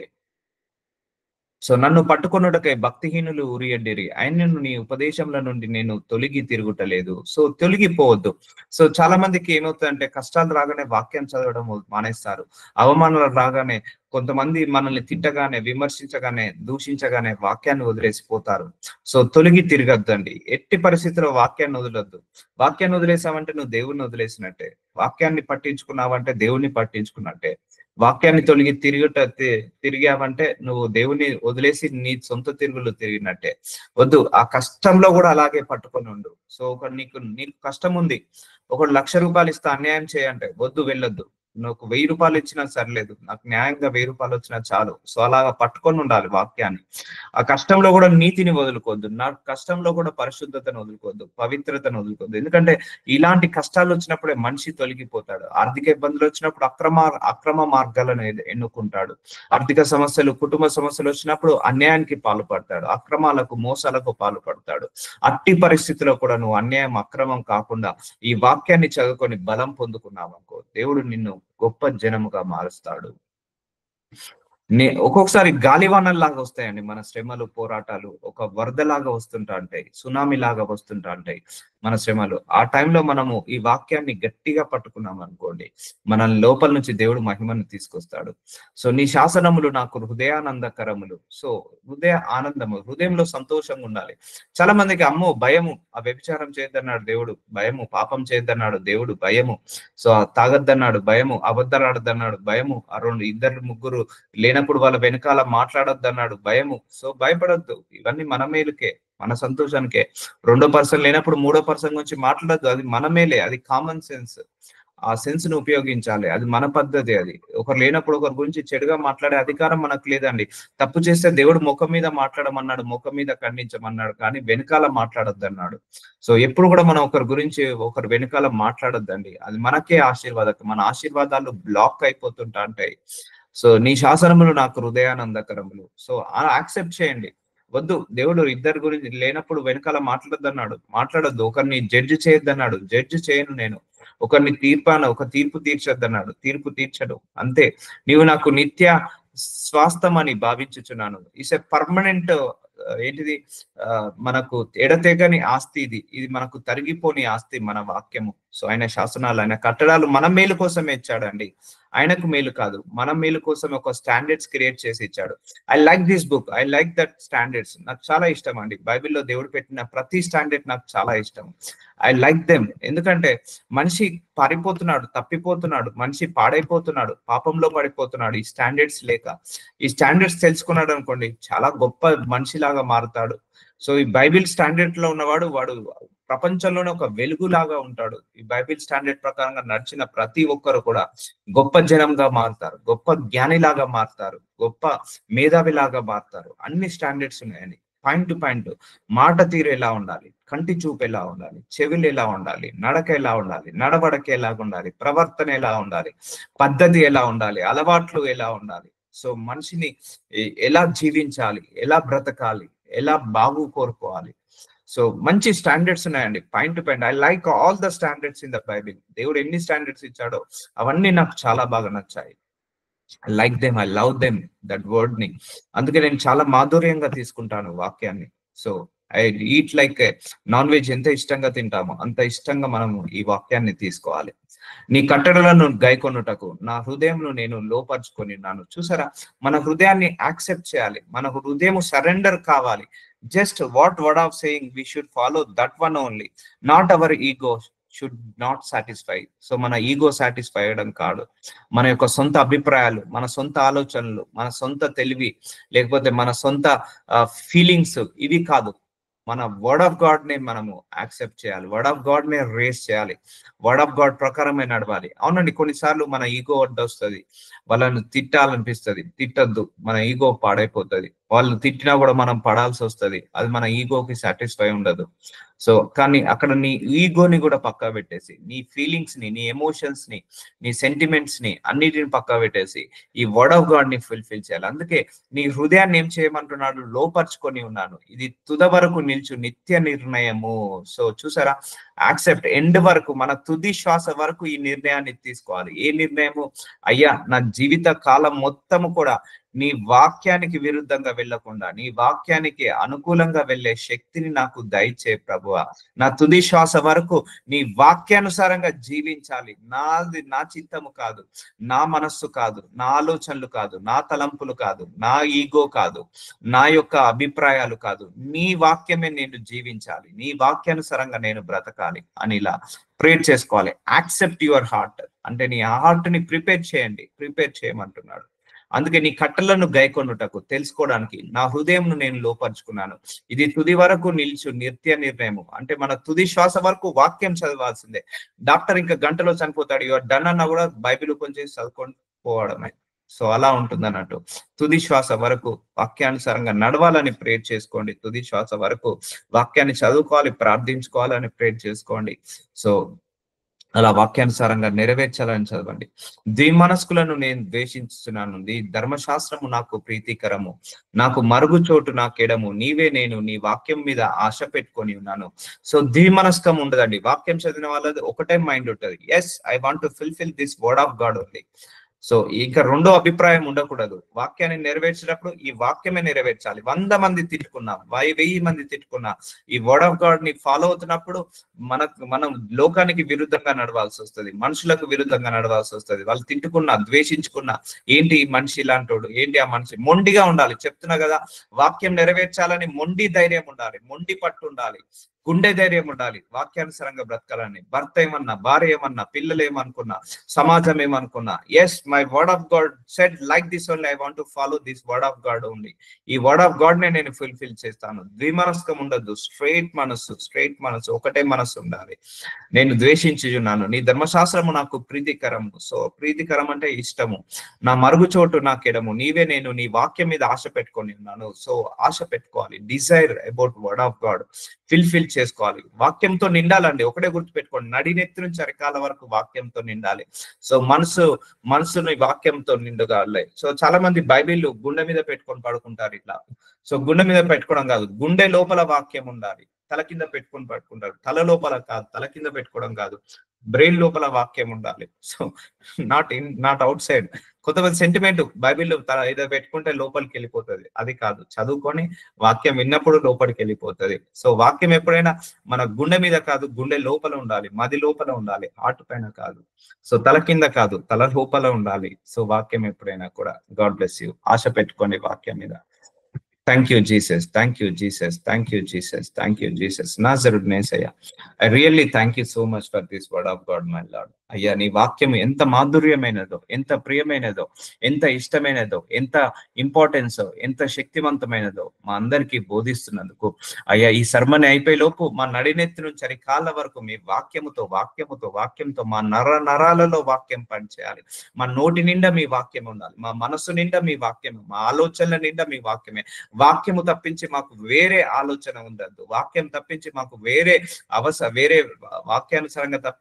సో నన్ను పట్టుకొనుటకై భక్తిహీనులు ఉరియడిరి, ఆయనను నీ ఉపదేశంల నుండి నేను తొలగి తిరుగుటలేదు. సో తొలగిపోవద్దు. సో చాలా మందికి ఏమవుతుందంటే కష్టాలు రాగానే వాక్యం చదవడం మానేస్తారు. అవమానాలు రాగానే, కొంతమంది మనల్ని తిట్టగానే, విమర్శించగానే, దూషించగానే వాక్యాన్ని వదిలేసిపోతారు. సో తొలగి తిరగద్దండి. ఎట్టి పరిస్థితిలో వాక్యాన్ని వదలొద్దు. వాక్యాన్ని వదిలేసావంటే నువ్వు దేవుణ్ణి వదిలేసినట్టే. వాక్యాన్ని పట్టించుకున్నావంటే దేవుణ్ణి పట్టించుకున్నట్టే. వాక్యాన్ని తొలగి తిరిగావంటే నువ్వు దేవుని వదిలేసి నీ సొంత తిరుగులు తిరిగినట్టే. వద్దు. ఆ కష్టంలో కూడా అలాగే పట్టుకొని ఉండు. సో నీకు కష్టం ఉంది, ఒకడు ₹1,00,000 ఇస్తా అన్యాయం చేయంటే వద్దు, వెళ్ళొద్దు. నాకు ₹1,000 ఇచ్చినా సర్లేదు, నాకు న్యాయంగా ₹1,000 వచ్చినా చాలు. సో అలాగా పట్టుకొని ఉండాలి వాక్యాన్ని. ఆ కష్టంలో కూడా నీతిని వదులుకోవద్దు. నా కష్టంలో కూడా పరిశుద్ధతను వదులుకోవద్దు, పవిత్రతను వదులుకోవద్దు. ఎందుకంటే ఇలాంటి కష్టాలు వచ్చినప్పుడే మనిషి తొలగిపోతాడు. ఆర్థిక ఇబ్బందులు వచ్చినప్పుడు అక్రమ మార్గాలను ఎన్నుకుంటాడు. ఆర్థిక సమస్యలు, కుటుంబ సమస్యలు వచ్చినప్పుడు అన్యాయానికి పాల్పడతాడు, అక్రమాలకు, మోసాలకు పాల్పడతాడు. అట్టి పరిస్థితిలో కూడా నువ్వు అన్యాయం, అక్రమం కాకుండా ఈ వాక్యాన్ని చదువుకొని బలం పొందుకున్నావు అనుకో, దేవుడు నిన్ను గొప్ప జనముగా మారుస్తాడు. ఒక్కొక్కసారి గాలివానల్లాగా వస్తాయండి మన శ్రమలు, పోరాటాలు. ఒక వరదలాగా వస్తుంటా ఉంటాయి, సునామీ లాగా వస్తుంటా ఉంటాయి మన శ్రమలు. ఆ టైంలో మనము ఈ వాక్యాన్ని గట్టిగా పట్టుకున్నాం అనుకోండి, మన లోపల నుంచి దేవుడు మహిమను తీసుకొస్తాడు. సో నీ శాసనములు నాకు హృదయానందకరములు. సో ఆనందము, హృదయంలో సంతోషంగా ఉండాలి. చాలా మందికి అమ్మో భయము, ఆ వ్యభిచారం చేయొద్దన్నాడు దేవుడు, భయము. పాపం చేయొద్దన్నాడు దేవుడు, భయము. సో తాగొద్దన్నాడు, భయము. అబద్ధాలు ఆడొద్దన్నాడు, భయము. ఆ ఇద్దరు ముగ్గురు లేనప్పుడు వాళ్ళ వెనకాల మాట్లాడొద్దన్నాడు, భయము. సో భయపడొద్దు. ఇవన్నీ మన మేలుకే, మన సంతోషానికే. 2వ పర్సన్ లేనప్పుడు 3వ పర్సన్ గురించి మాట్లాడద్దు, అది మన మేలే, అది కామన్ సెన్స్. ఆ సెన్స్ ను ఉపయోగించాలి, అది మన పద్ధతి. అది ఒకరు లేనప్పుడు ఒకరి గురించి చెడుగా మాట్లాడే అధికారం మనకు లేదండి. తప్పు చేస్తే దేవుడు ముఖం మీద మాట్లాడమన్నాడు, ముఖం మీద ఖండించమన్నాడు, కానీ వెనకాల మాట్లాడొద్దు అన్నాడు. సో ఎప్పుడు కూడా మనం ఒకరి గురించి ఒకరు వెనకాల మాట్లాడొద్దండి. అది మనకే ఆశీర్వాదం. మన ఆశీర్వాదాలు బ్లాక్ అయిపోతుంటా ఉంటాయి. సో నీ శాసనములు నాకు హృదయానందకరములు. సో యాక్సెప్ట్ చేయండి. వద్దు, దేవుడు ఇద్దరి గురించి లేనప్పుడు వెనకాల మాట్లాడొద్దన్నాడు, మాట్లాడొద్దు. ఒకరిని జడ్జి చేయొద్దన్నాడు, జడ్జి చేయను నేను. ఒకరిని ఒక తీర్పు తీర్చొద్దన్నాడు, తీర్పు తీర్చడు. అంతే. నీవు నాకు నిత్య స్వాస్థం అని భావించుచున్నాను. ఇట్స్ ఎ పర్మనెంట్ ఏంటిది, మనకు ఎడతెగని ఆస్తి. ఇది మనకు తరిగిపోని ఆస్తి, మన వాక్యము. సో ఆయన శాసనాలు, ఆయన కట్టడాలు మన మేలు కోసమే ఇచ్చాడండి, ఆయనకు మేలు కాదు. మన మేలు కోసం ఒక స్టాండర్డ్స్ క్రియేట్ చేసి ఇచ్చాడు. I like this book, I like that standards. నాకు చాలా ఇష్టం అండి. బైబిల్లో దేవుడు పెట్టిన ప్రతి స్టాండర్డ్ నాకు చాలా ఇష్టం. I like them. ఎందుకంటే మనిషి పారిపోతున్నాడు, తప్పిపోతున్నాడు, మనిషి పాడైపోతున్నాడు, పాపంలో పడిపోతున్నాడు ఈ స్టాండర్డ్స్ లేక. ఈ స్టాండర్డ్స్ తెలుసుకున్నాడు అనుకోండి, చాలా గొప్ప మనిషిలాగా మారుతాడు. సో ఈ బైబిల్ స్టాండర్డ్ లో ఉన్నవాడు, వాడు ప్రపంచంలోనే ఒక వెలుగులాగా ఉంటాడు. ఈ బైబిల్ స్టాండర్డ్ ప్రకారంగా నడిచిన ప్రతి ఒక్కరు కూడా గొప్ప జనంగా మారుతారు, గొప్ప జ్ఞానిలాగా మారుతారు, గొప్ప మేధావిలాగా మారుతారు. అన్ని స్టాండర్డ్స్ ఉన్నాయండి. Point to point. మాట తీరు ఎలా ఉండాలి, కంటి చూపు ఎలా ఉండాలి, చెవులు ఎలా ఉండాలి, నడక ఎలా ఉండాలి, నడవడక ఎలా ఉండాలి, ప్రవర్తన ఎలా ఉండాలి, పద్ధతి ఎలా ఉండాలి, అలవాట్లు ఎలా ఉండాలి. సో మనిషిని ఎలా జీవించాలి, ఎలా బ్రతకాలి, ఎలా బాగు కోరుకోవాలి. సో మంచి స్టాండర్డ్స్ ఉన్నాయండి, point to point. I like all the standards in the Bible. దేవుడు ఎన్ని స్టాండర్డ్స్ ఇచ్చాడో అవన్నీ నాకు చాలా బాగా నచ్చాయి. I like them, I love them, that word ని. అందుకే నేను చాలా మాధుర్యంగా తీసుకుంటాను వాక్యాన్ని. So I eat like non veg ఎంత ఇష్టంగా తింటామో అంత ఇష్టంగా మనము ఈ వాక్యాన్ని తీసుకోవాలి. నీ కట్టడలను గైకొనుటకు నా హృదయంను నేను లోపరుచుకొని ఉన్నాను. చూసారా, మన హృదయాన్ని యాక్సెప్ట్ చేయాలి, మన హృదయం సరెండర్ కావాలి. Just what word of saying, we should follow that one only. Not our ego should not satisfy. So మన ఈగో సాటిస్ఫై అయ్యడం కాదు, మన యొక్క సొంత అభిప్రాయాలు, మన సొంత ఆలోచనలు, మన సొంత తెలివి, లేకపోతే మన సొంత ఫీలింగ్స్, ఇవి కాదు. మన వర్డ్ ఆఫ్ గాడ్ ని మనము యాక్సెప్ట్ చేయాలి, వర్డ్ ఆఫ్ గాడ్ ని రేస్ చేయాలి, వర్డ్ ఆఫ్ గాడ్ ప్రకారమే నడవాలి. అవునండి, కొన్నిసార్లు మన ఈగో అడ్డొస్తుంది, వాళ్ళని తిట్టాలనిపిస్తుంది, తిట్టద్దు, మన ఈగో పాడైపోతుంది. వాళ్ళు తిట్టినా కూడా మనం పడాల్సి వస్తుంది, అది మన ఈగోకి సాటిస్ఫై ఉండదు. సో కానీ అక్కడ నీ ఈగోని కూడా పక్కా పెట్టేసి, నీ ఫీలింగ్స్ ని, నీ ఎమోషన్స్ ని, నీ సెంటిమెంట్స్ ని అన్నిటిని పక్కా పెట్టేసి ఈ వర్డ్ ఆఫ్ గాడ్ ని ఫుల్ఫిల్ చేయాలి. అందుకే నీ హృదయాన్ని ఏం చేయమంటున్నాడు, లోపరుచుకొని ఉన్నాను, ఇది తుద వరకు నిల్చు నిత్య నిర్ణయము. సో చూసారా, యాక్సెప్ట్ ఎండ్ వరకు, మన తుది శ్వాస వరకు ఈ నిర్ణయాన్ని తీసుకోవాలి. ఏ నిర్ణయము? అయ్యా, నా జీవిత కాలం మొత్తము కూడా నీ వాక్యానికి విరుద్ధంగా వెళ్ళకుండా, నీ వాక్యానికి అనుకూలంగా వెళ్ళే శక్తిని నాకు దయచే ప్రభువా. నా తుది శ్వాస వరకు నీ వాక్యానుసారంగా జీవించాలి. నా చిత్తము కాదు, నా మనస్సు కాదు, నా ఆలోచనలు కాదు, నా తలంపులు కాదు, నా ఈగో కాదు, నా యొక్క అభిప్రాయాలు కాదు, నీ వాక్యమే నేను జీవించాలి, నీ వాక్యానుసారంగా నేను బ్రతకాలి అని ఇలా ప్రేర్ చేసుకోవాలి. యాక్సెప్ట్ యువర్ హార్ట్ అంటే నీ హార్ట్ ని ప్రిపేర్ చేయమంటున్నాడు. అందుకే నీ కట్టలను గైకొనుటకు, తెలుసుకోవడానికి నా హృదయంను నేను లోపరుచుకున్నాను. ఇది తుది వరకు నిల్చు నిత్య నిర్ణయము. అంటే మన తుది శ్వాస వరకు వాక్యం చదవాల్సిందే. డాక్టర్ ఇంకా గంటలో చనిపోతాడు, యువర్ డన్ అన్నా కూడా బైబిల్ కొంచెం చదువుకొని పోవడమే. సో అలా ఉంటుంది అన్నట్టు. తుది శ్వాస వరకు వాక్యానుసారంగా నడవాలని ప్రేర్ చేసుకోండి. తుది శ్వాస వరకు వాక్యాన్ని చదువుకోవాలి, ప్రార్థించుకోవాలని ప్రేర్ చేసుకోండి. సో అలా వాక్యానుసారంగా నెరవేర్చాలని చదవండి. ద్విమనస్కులను నేను ద్వేషించుతున్నాను, నీ ధర్మశాస్త్రము నాకు ప్రీతికరము, నాకు మరుగు చోటు నాకెడము, నీవే నేను నీ వాక్యం మీద ఆశ పెట్టుకొని ఉన్నాను. సో ద్విమనస్కం ఉండదండి. వాక్యం చదివిన వాళ్ళది ఒకటే మైండ్ ఉంటుంది, yes I want to fulfil this word of God only. So ఇంకా రెండో అభిప్రాయం ఉండకూడదు. వాక్యాన్ని నెరవేర్చేటప్పుడు ఈ వాక్యమే నెరవేర్చాలి. 100 మంది తిట్టుకున్నా, 1000 మంది తిట్టుకున్నా, ఈ వర్డ్ ఆఫ్ గాడ్ ని ఫాలో అవుతున్నప్పుడు మనం లోకానికి విరుద్ధంగా నడవాల్సి వస్తుంది, మనుషులకు విరుద్ధంగా నడవాల్సి వస్తుంది. వాళ్ళు తిట్టుకున్నా, ద్వేషించుకున్నా, ఏంటి ఈ మనిషి ఇలాంటోడు, ఏంటి ఆ మనిషి, మొండిగా ఉండాలి. చెప్తున్నా కదా, వాక్యం నెరవేర్చాలని మొండి ధైర్యం ఉండాలి, మొండి పట్టు ఉండాలి, గుండె ధైర్యం ఉండాలి. వాక్యానుసారంగా బ్రతకాలని. భర్త ఏమన్నా, భార్య ఏమన్నా, పిల్లలు ఏమనుకున్నా, సమాజం ఏమనుకున్నా, yes my word of God said like this only, I want to follow this word of God only. ఈ వర్డ్ ఆఫ్ గాడ్ నే నేను ఫుల్ఫిల్ చేస్తాను. ద్విమనస్కం ఉండద్దు, స్ట్రైట్ మనసు, ఒకటే మనసు ఉండాలి. నేను ద్వేషించుచున్నాను, నీ ధర్మశాస్త్రము నాకు ప్రీతికరము. సో ప్రీతికరం అంటే ఇష్టము. నా మరుగు చోటు నాకెడము, నీవే నేను నీ వాక్యం మీద ఆశ పెట్టుకొని ఉన్నాను. సో ఆశ పెట్టుకోవాలి, desire about word of God. Fill చేసుకోవాలి. వాక్యంతో నిండాలండి. ఒకటే గుర్తుపెట్టుకోండి, నడినెత్తి నుంచి అరికాల వరకు వాక్యంతో నిండాలి. సో మనసుని వాక్యంతో నిండుగాలి. సో చాలా మంది బైబిల్ గుండె మీద పెట్టుకొని పడుకుంటారు ఇట్లా. సో గుండె మీద పెట్టుకోవడం కాదు, గుండె లోపల వాక్యం ఉండాలి. తల కింద పెట్టుకొని పడుకుంటారు, తల లోపల కాదు, తల కింద పెట్టుకోవడం కాదు, బ్రెయిన్ లోపల వాక్యం ఉండాలి. So not out side. కొంతమంది సెంటిమెంట్ బైబిల్ ఏదో పెట్టుకుంటే లోపలికి వెళ్ళిపోతుంది, అది కాదు. చదువుకొని వాక్యం విన్నప్పుడు లోపలికి వెళ్ళిపోతుంది. సో వాక్యం ఎప్పుడైనా మన గుండె మీద కాదు, గుండె లోపల ఉండాలి, మది లోపల ఉండాలి, హార్ట్ పైన కాదు. సో తల కింద కాదు, తల లోపల ఉండాలి. సో వాక్యం ఎప్పుడైనా కూడా. God bless you. ఆశ పెట్టుకోండి వాక్యం మీద. Thank you, Jesus. Thank you, Jesus. Thank you, Jesus. Thank you, Jesus. Nazareth Messiah. I really thank you so much for this word of God, my Lord. అయ్యా, నీ వాక్యం ఎంత మాధుర్యమైనదో, ఎంత ప్రియమైనదో, ఎంత ఇష్టమైనదో, ఎంత ఇంపార్టెన్స్, ఎంత శక్తివంతమైనదో మా అందరికీ బోధిస్తున్నందుకు అయ్యా, ఈ సర్మని అయిపోయే లోపు మా నడినెత్తి నుంచి అరికాళ్ళ వరకు మీ వాక్యంతో మా నరాలలో వాక్యం పనిచేయాలి. మా నోటి నిండా మీ వాక్యం ఉండాలి, మా మనసు నిండా మీ వాక్యమే, మా ఆలోచనల నిండా మీ వాక్యమే. వాక్యము తప్పించి మాకు వేరే ఆలోచన ఉండద్దు. వాక్యం తప్పించి మాకు వేరే వాక్యానుసారంగా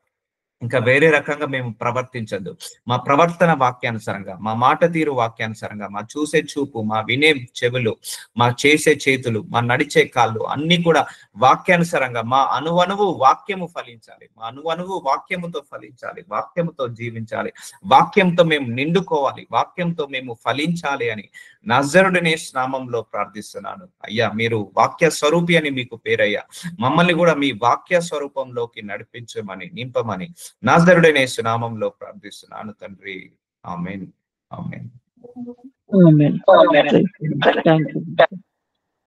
ఇంకా వేరే రకంగా మేము ప్రవర్తించద్దు. మా ప్రవర్తన వాక్యానుసారంగా, మా మాట తీరు వాక్యానుసారంగా, మా చూసే చూపు, మా వినే చెవులు, మా చేసే చేతులు, మా నడిచే కాళ్ళు అన్ని కూడా వాక్యానుసారంగా మా అణువణువు వాక్యము ఫలించాలి. మా అణువణువు వాక్యముతో ఫలించాలి, వాక్యముతో జీవించాలి, వాక్యంతో మేము నిండుకోవాలి, వాక్యంతో మేము ఫలించాలి అని నజరుడనే నామంలో ప్రార్థిస్తున్నాను. అయ్యా, మీరు వాక్య స్వరూపి అని మీకు పేరయ్యా. మమ్మల్ని కూడా మీ వాక్య స్వరూపంలోకి నడిపించమని, నింపమని నజరుడనే నామంలో ప్రార్థిస్తున్నాను తండ్రి. ఆమేన్. ఆమేన్. ఆమేన్. థాంక్యూ.